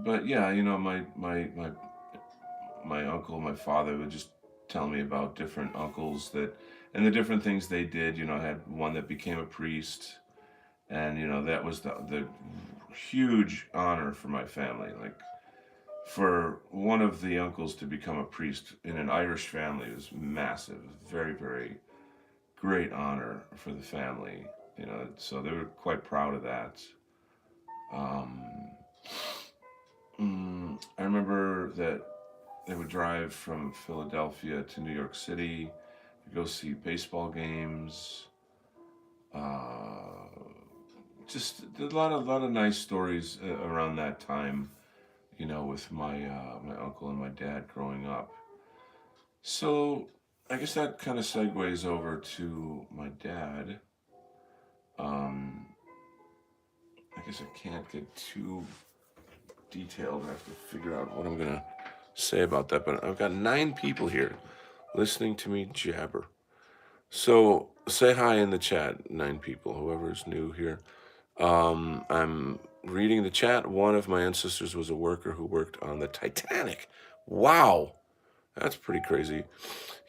but yeah, my uncle, my father would just tell me about different uncles that and the different things they did. I had one that became a priest, and that was the huge honor for my family. Like, for one of the uncles to become a priest in an Irish family was massive, very very great honor for the family. So they were quite proud of that. Um, I remember that they would drive from Philadelphia to New York City to go see baseball games. Uh, just a lot of nice stories around that time. With my uncle and my dad growing up. So I guess that kind of segues over to my dad. Um, I guess I can't get too detailed. I have to figure out what I'm gonna say about that. But I've got 9 people here listening to me jabber. So say hi in the chat, 9 people, whoever's new here. I'm reading the chat. One of my ancestors was a worker who worked on the Titanic. Wow, that's pretty crazy.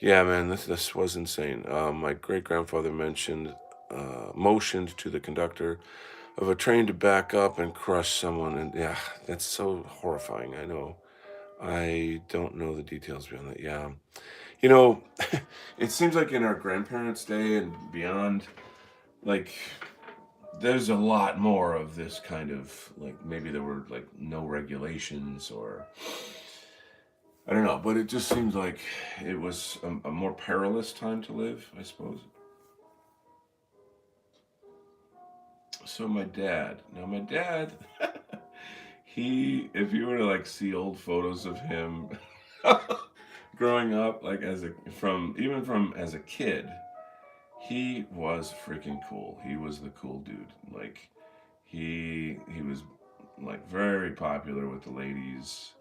Yeah, man, this was insane. My great grandfather motioned to the conductor of a train to back up and crush someone, and yeah, that's so horrifying. I know. I don't know the details beyond that. Yeah, you know, it seems like in our grandparents' day and beyond, like there's a lot more of this kind of like maybe there were like no regulations or I don't know, but it just seems like it was a more perilous time to live, I suppose. So my dad, if you were to like see old photos of him growing up, like from as a kid, he was freaking cool. He was the cool dude. Like he was like very popular with the ladies.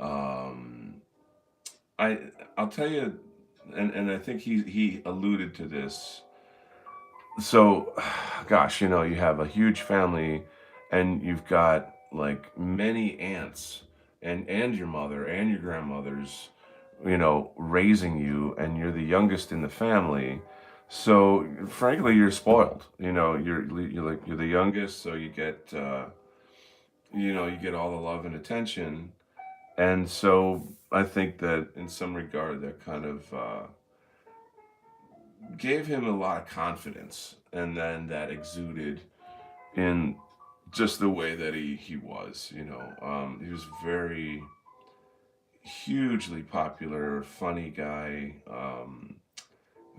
Um, I I'll tell you, and I think he alluded to this. So, gosh, you have a huge family, and you've got like many aunts, and your mother and your grandmothers, raising you, and you're the youngest in the family. So, frankly, you're spoiled. You're the youngest, so you get all the love and attention. And so I think that in some regard that kind of gave him a lot of confidence, and then that exuded in just the way that he was. He was very hugely popular, funny guy,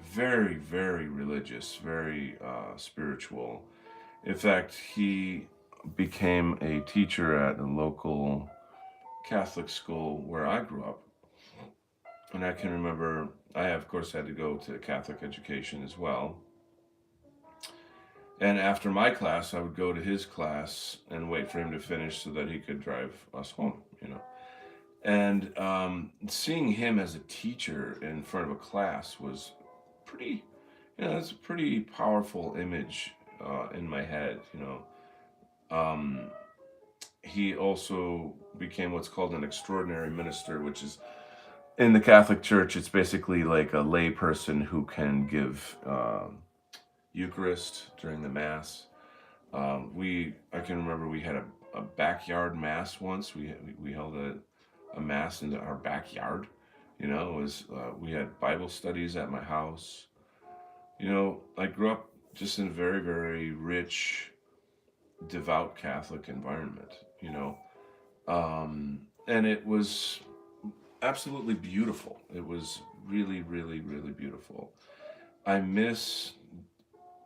very very religious, very spiritual. In fact, he became a teacher at a local Catholic school where I grew up. And I can remember, I of course had to go to Catholic education as well. And after my class, I would go to his class and wait for him to finish so that he could drive us home. And seeing him as a teacher in front of a class was pretty, that's a pretty powerful image in my head. Um, he also became what's called an extraordinary minister, which is in the Catholic Church, it's basically like a lay person who can give Eucharist during the Mass. I can remember we had a backyard Mass once. We held a Mass in our backyard. We had Bible studies at my house. I grew up just in a very, very rich, devout Catholic environment, and it was absolutely beautiful. It was really, really, really beautiful. I miss,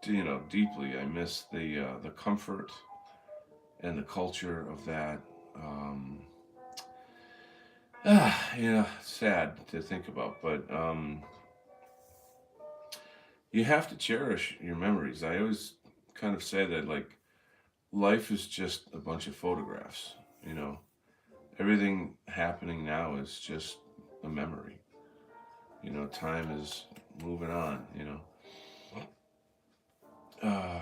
deeply. I miss the comfort and the culture of that. Um, sad to think about, but you have to cherish your memories. I always kind of say that like life is just a bunch of photographs. You know, everything happening now is just a memory. Time is moving on. Uh,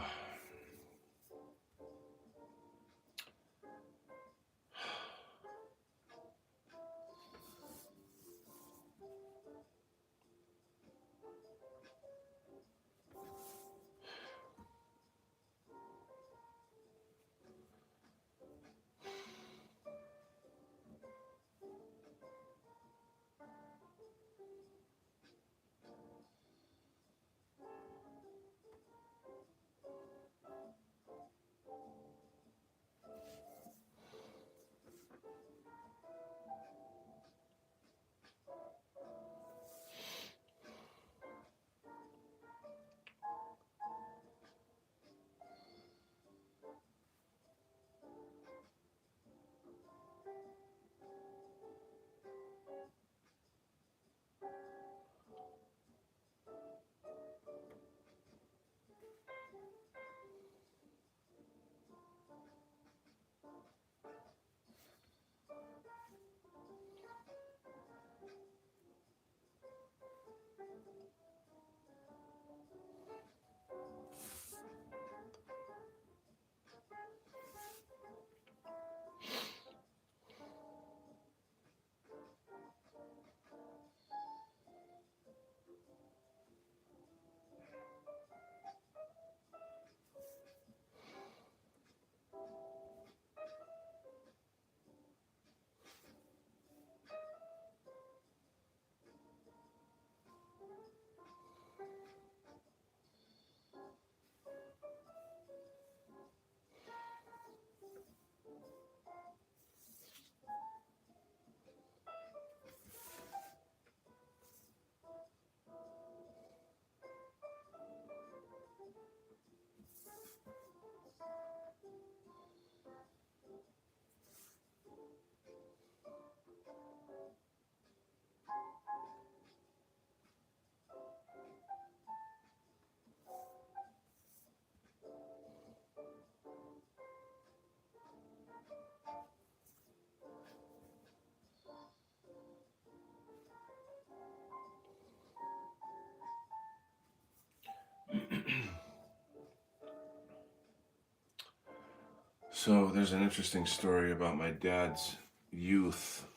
So there's an interesting story about my dad's youth.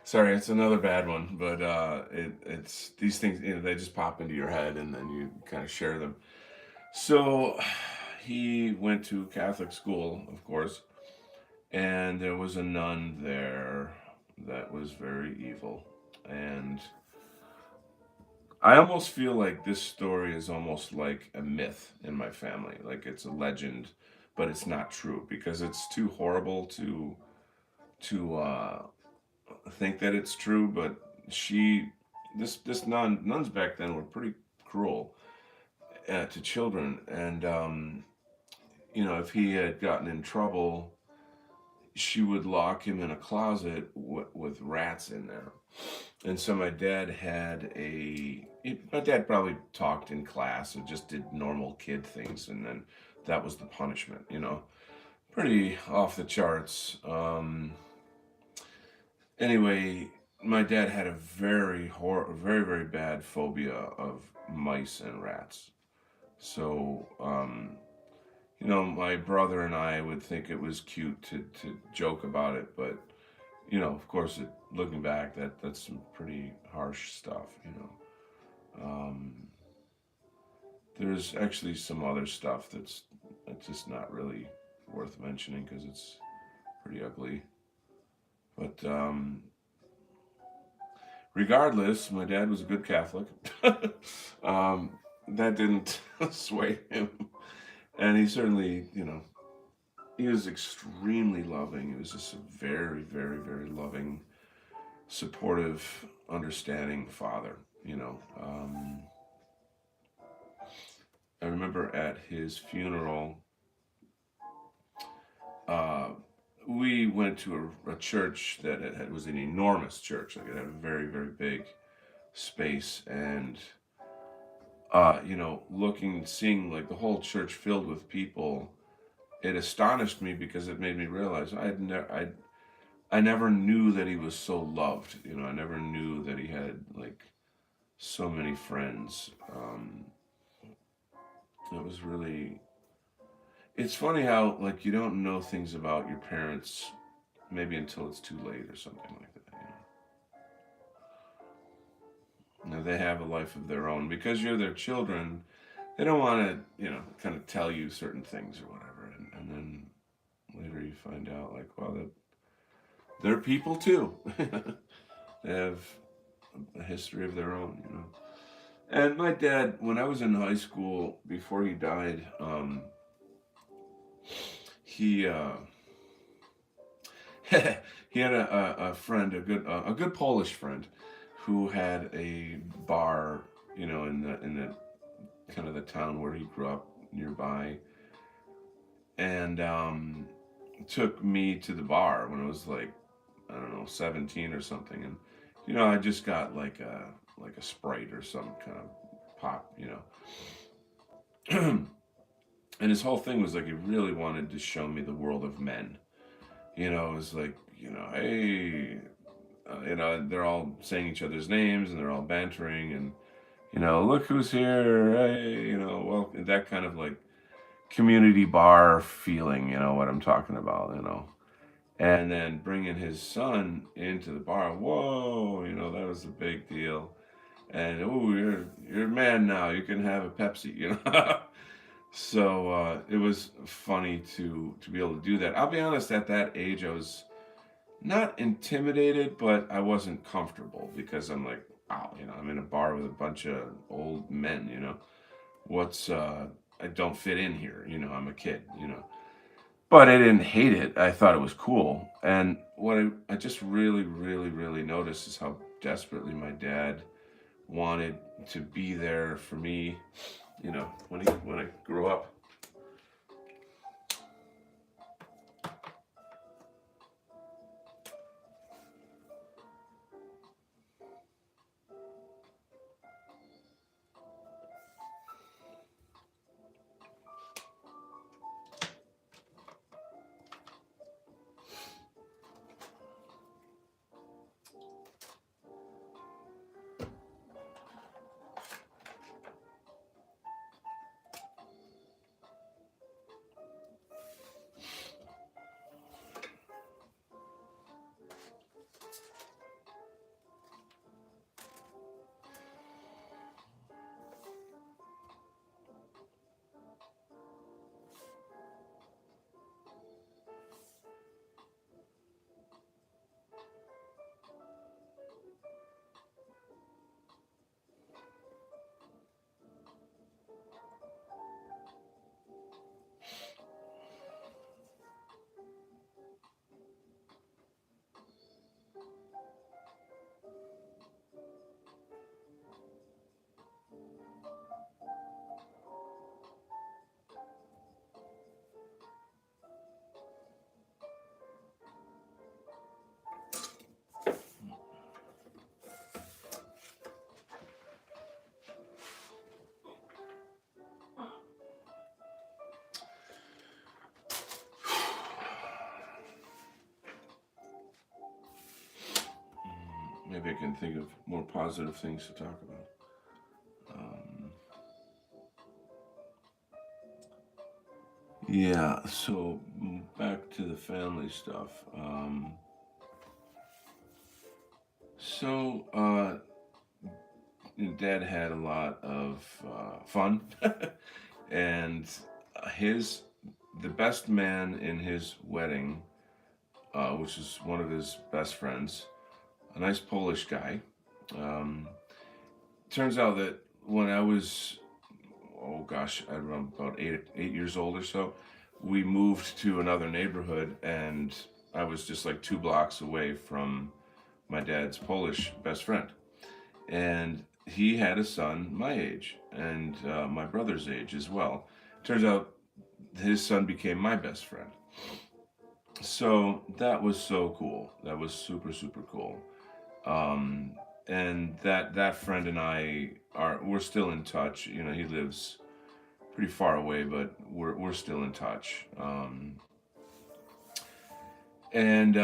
Sorry, it's another bad one, but it's these things, they just pop into your head and then you kind of share them. So he went to Catholic school, of course, and there was a nun there that was very evil. And I almost feel like this story is almost like a myth in my family. Like it's a legend, but it's not true because it's too horrible to think that it's true. But she, this nuns back then were pretty cruel to children, and if he had gotten in trouble, she would lock him in a closet with rats in there. And so my dad probably talked in class and just did normal kid things, and then that was the punishment. Pretty off the charts. Anyway, my dad had a very, very bad phobia of mice and rats. So, my brother and I would think it was cute to joke about it, but of course, looking back, that's some pretty harsh stuff. Um, there's actually some other stuff that's just not really worth mentioning because it's pretty ugly. But regardless, my dad was a good Catholic. um, that didn't sway him, and he certainly, he was extremely loving. He was just a very, very, very loving, supportive, understanding father. I remember at his funeral, uh, we went to a church that was an enormous church. Like it had a very, very big space, and seeing like the whole church filled with people, it astonished me because it made me realize I never knew that he was so loved. I never knew that he had like so many friends. It was really. It's funny how like you don't know things about your parents maybe until it's too late or something like that. They have a life of their own because you're their children. They don't want to kind of tell you certain things or whatever, and then later you find out like, well, they're people too. They have a history of their own. And my dad, when I was in high school, before he died, he he had a friend, a good Polish friend, who had a bar, in the kind of the town where he grew up nearby, and took me to the bar when I was like, I don't know, 17 or something, and I just got like a Sprite or some kind of pop. And his whole thing was like he really wanted to show me the world of men. It was like, hey, they're all saying each other's names and they're all bantering and, look who's here, hey, well, that kind of like community bar feeling, what I'm talking about. And then bringing his son into the bar, whoa, that was a big deal. And oh, you're a man now. You can have a Pepsi. So it was funny to be able to do that. I'll be honest, at that age, I was not intimidated, but I wasn't comfortable because I'm like, wow, I'm in a bar with a bunch of old men. What's I don't fit in here. I'm a kid. But I didn't hate it. I thought it was cool. And what I just really, really, really noticed is how desperately my dad wanted to be there for me, when I grew up. maybe I can think of more positive things to talk about. Um, yeah, so back to the family stuff. So, Dad had a lot of fun, and his the best man in his wedding, which is one of his best friends, a nice Polish guy. Um, Turns out that when I was, oh gosh, I don't know, about 8 years old or so, we moved to another neighborhood, and I was just like 2 blocks away from my dad's Polish best friend. And he had a son my age and my brother's age as well. Turns out his son became my best friend. So that was so cool. That was super super cool. Um, and that friend and I we're still in touch. You know, he lives pretty far away, but we're still in touch. And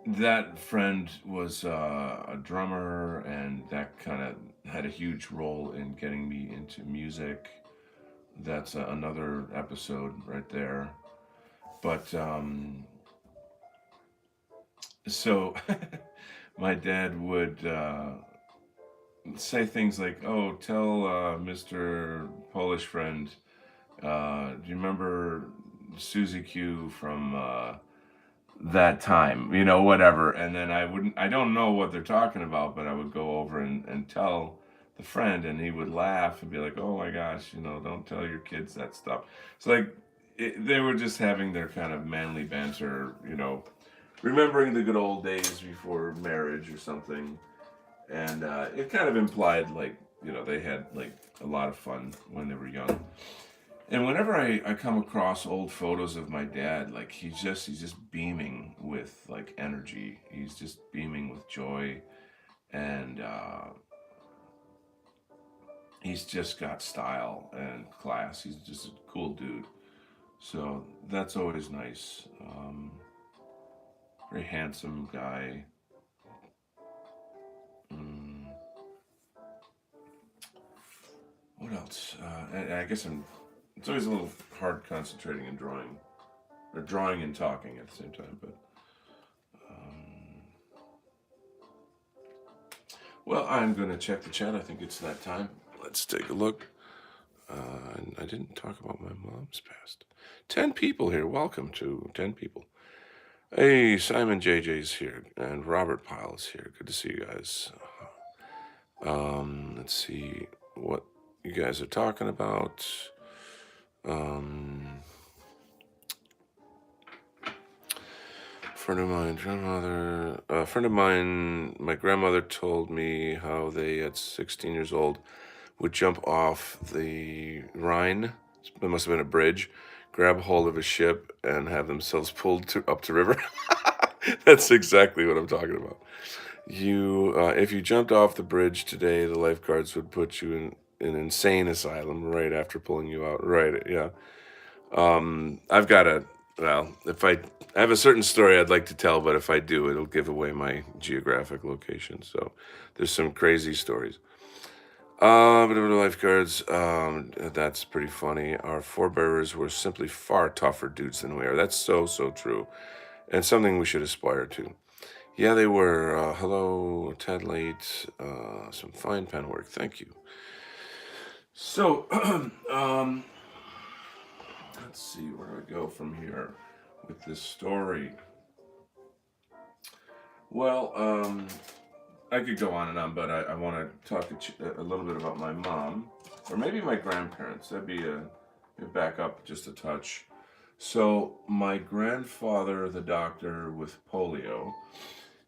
that friend was a drummer, and that kind of had a huge role in getting me into music. That's another episode right there. But so my dad would say things like, "Oh, tell Mr. Polish friend, do you remember Susie Q from that time, whatever." And then I don't know what they're talking about, but I would go over and tell the friend, and he would laugh and be like, "Oh my gosh, don't tell your kids that stuff." It's like they were just having their kind of manly banter, remembering the good old days before marriage or something. And it kind of implied like, they had like a lot of fun when they were young. And whenever I come across old photos of my dad, like he's just beaming with like energy. He's just beaming with joy, and he's just got style and class. He's just a cool dude. So that's always nice. Very handsome guy. Mm, what else? I guess it's always a little hard concentrating and drawing, or drawing and talking at the same time. But um, well, I'm going to check the chat. I think it's that time. Let's take a look. I didn't talk about my mom's past. 10 people here. Welcome to 10 people. Hey, Simon JJ's here, and Robert Pyle is here. Good to see you guys. Let's see what you guys are talking about. Friend of mine, grandmother. A friend of mine, my grandmother told me how they, at 16 years old, would jump off the Rhine. It must have been a bridge, grab hold of a ship, and have themselves pulled up the river. That's exactly what I'm talking about. If you jumped off the bridge today, the lifeguards would put you in an insane asylum right after pulling you out. Right? Yeah. I've got a well. If I have a certain story I'd like to tell, but if I do, it'll give away my geographic location. So there's some crazy stories. But the lifeguards, that's pretty funny. Our forebears were simply far tougher dudes than we are. That's so, so true. And something we should aspire to. Yeah, they were. Hello, Ted Late. Some fine pen work. Thank you. So, let's see, where do I go from here with this story? Well, I could go on and on, but I want to talk a little bit about my mom, or maybe my grandparents. That'd be a back up just a touch. So my grandfather, the doctor with polio,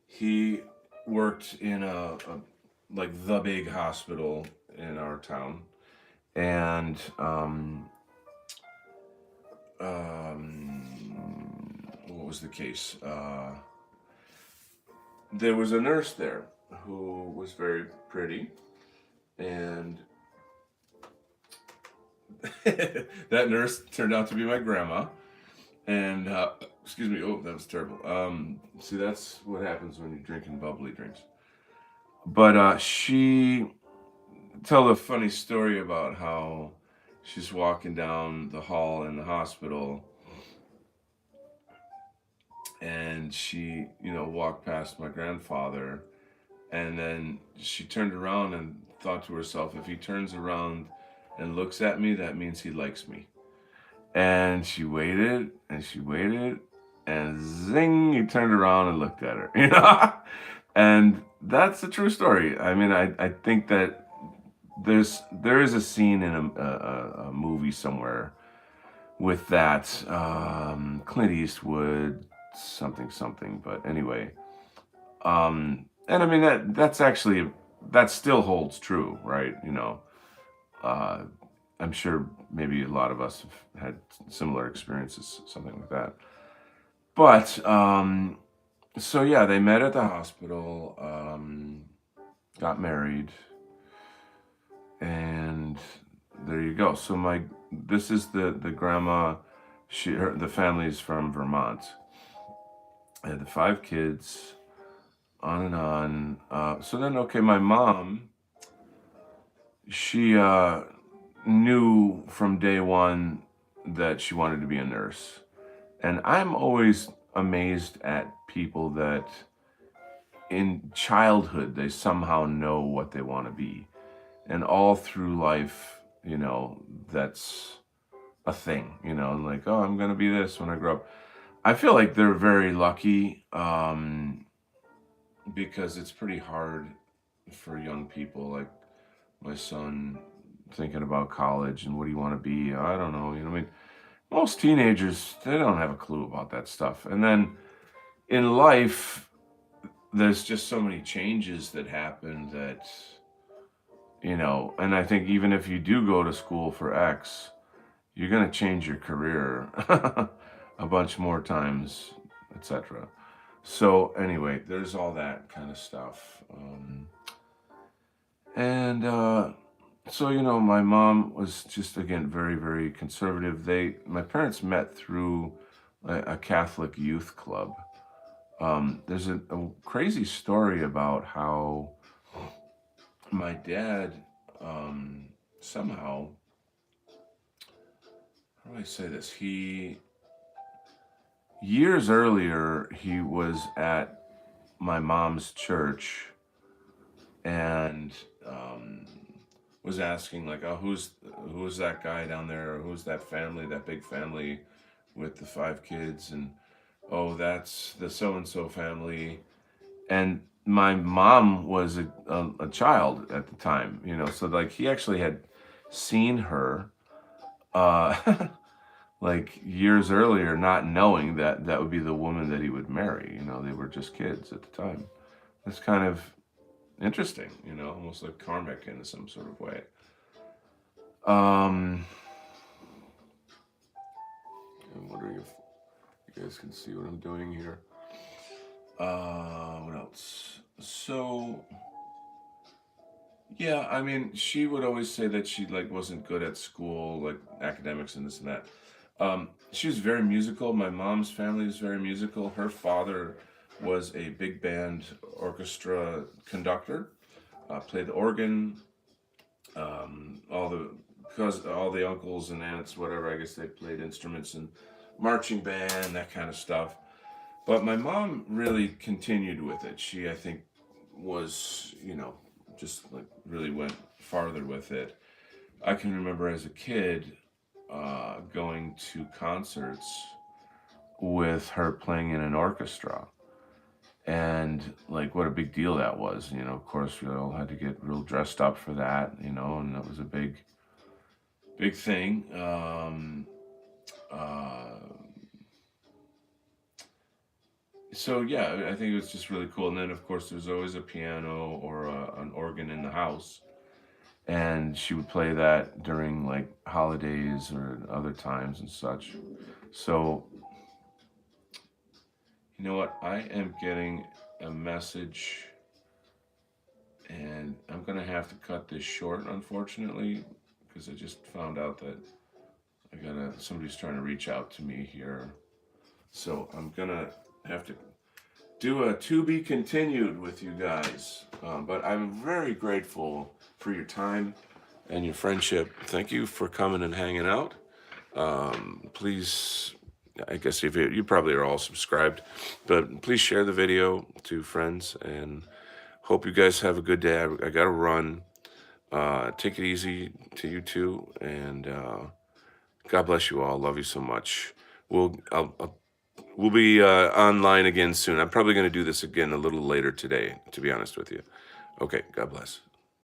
he worked in a like the big hospital in our town, and what was the case? There was a nurse there who was very pretty, and that nurse turned out to be my grandma. And excuse me, oh, that was terrible. See, that's what happens when you're drinking bubbly drinks. But she tell a funny story about how she's walking down the hall in the hospital, and she, walked past my grandfather, and then she turned around and thought to herself, if he turns around and looks at me, that means he likes me. And she waited and she waited, and zing, he turned around and looked at her, And that's a true story. I mean, I think that there is a scene in a movie somewhere with that Clint Eastwood something something. But anyway, and I mean that's actually that still holds true, right? Uh, I'm sure maybe a lot of us have had similar experiences, something like that. But so yeah, they met at the hospital, got married, and there you go. So this is the grandma. The family's from Vermont. I had the five kids, on and on. So then, okay, my mom, she knew from day one that she wanted to be a nurse. And I'm always amazed at people that in childhood they somehow know what they want to be. And all through life, that's a thing, like, oh, I'm going to be this when I grow up. I feel like they're very lucky, because it's pretty hard for young people like my son thinking about college and what do you want to be? I don't know. I mean, most teenagers, they don't have a clue about that stuff. And then in life, there's just so many changes that happen that, and I think even if you do go to school for X, you're going to change your career a bunch more times, etc. So, anyway, there's all that kind of stuff. And so, my mom was just, again, very, very conservative. My parents met through a Catholic youth club. There's a crazy story about how my dad, somehow, how do I say this? Years earlier, he was at my mom's church, and was asking like, oh, who's that guy down there? Or who's that family, that big family with the five kids? And oh, that's the so and so family. And my mom was a child at the time, so like he actually had seen her uh, like years earlier, not knowing that that would be the woman that he would marry. They were just kids at the time. It's kind of interesting, almost like karmic in some sort of way. Um, I'm wondering if you guys can see what I'm doing here. What else? So, yeah, I mean, she would always say that she like wasn't good at school, like academics and this and that. She was very musical. My mom's family is very musical. Her father was a big band orchestra conductor, played the organ. All the uncles and aunts, whatever, I guess they played instruments and marching band, that kind of stuff. But my mom really continued with it. She, I think, was, just like really went farther with it. I can remember as a kid going to concerts with her playing in an orchestra. And like what a big deal that was. Of course, we all had to get real dressed up for that, and that was a big thing. Uh, so yeah, I think it was just really cool. And then of course there's always a piano or an organ in the house, and she would play that during like holidays or other times and such. So you know what? I am getting a message, and I'm gonna have to cut this short, unfortunately, because I just found out that somebody's trying to reach out to me here. So I'm gonna have to do a to be continued with you guys. But I'm very grateful for your time and your friendship. Thank you for coming and hanging out. Please, I guess if you probably are all subscribed, but please share the video to friends, and hope you guys have a good day. I got to run. Take it easy to you too, and God bless you all. Love you so much. We'll be online again soon. I'm probably going to do this again a little later today, to be honest with you. Okay, God bless.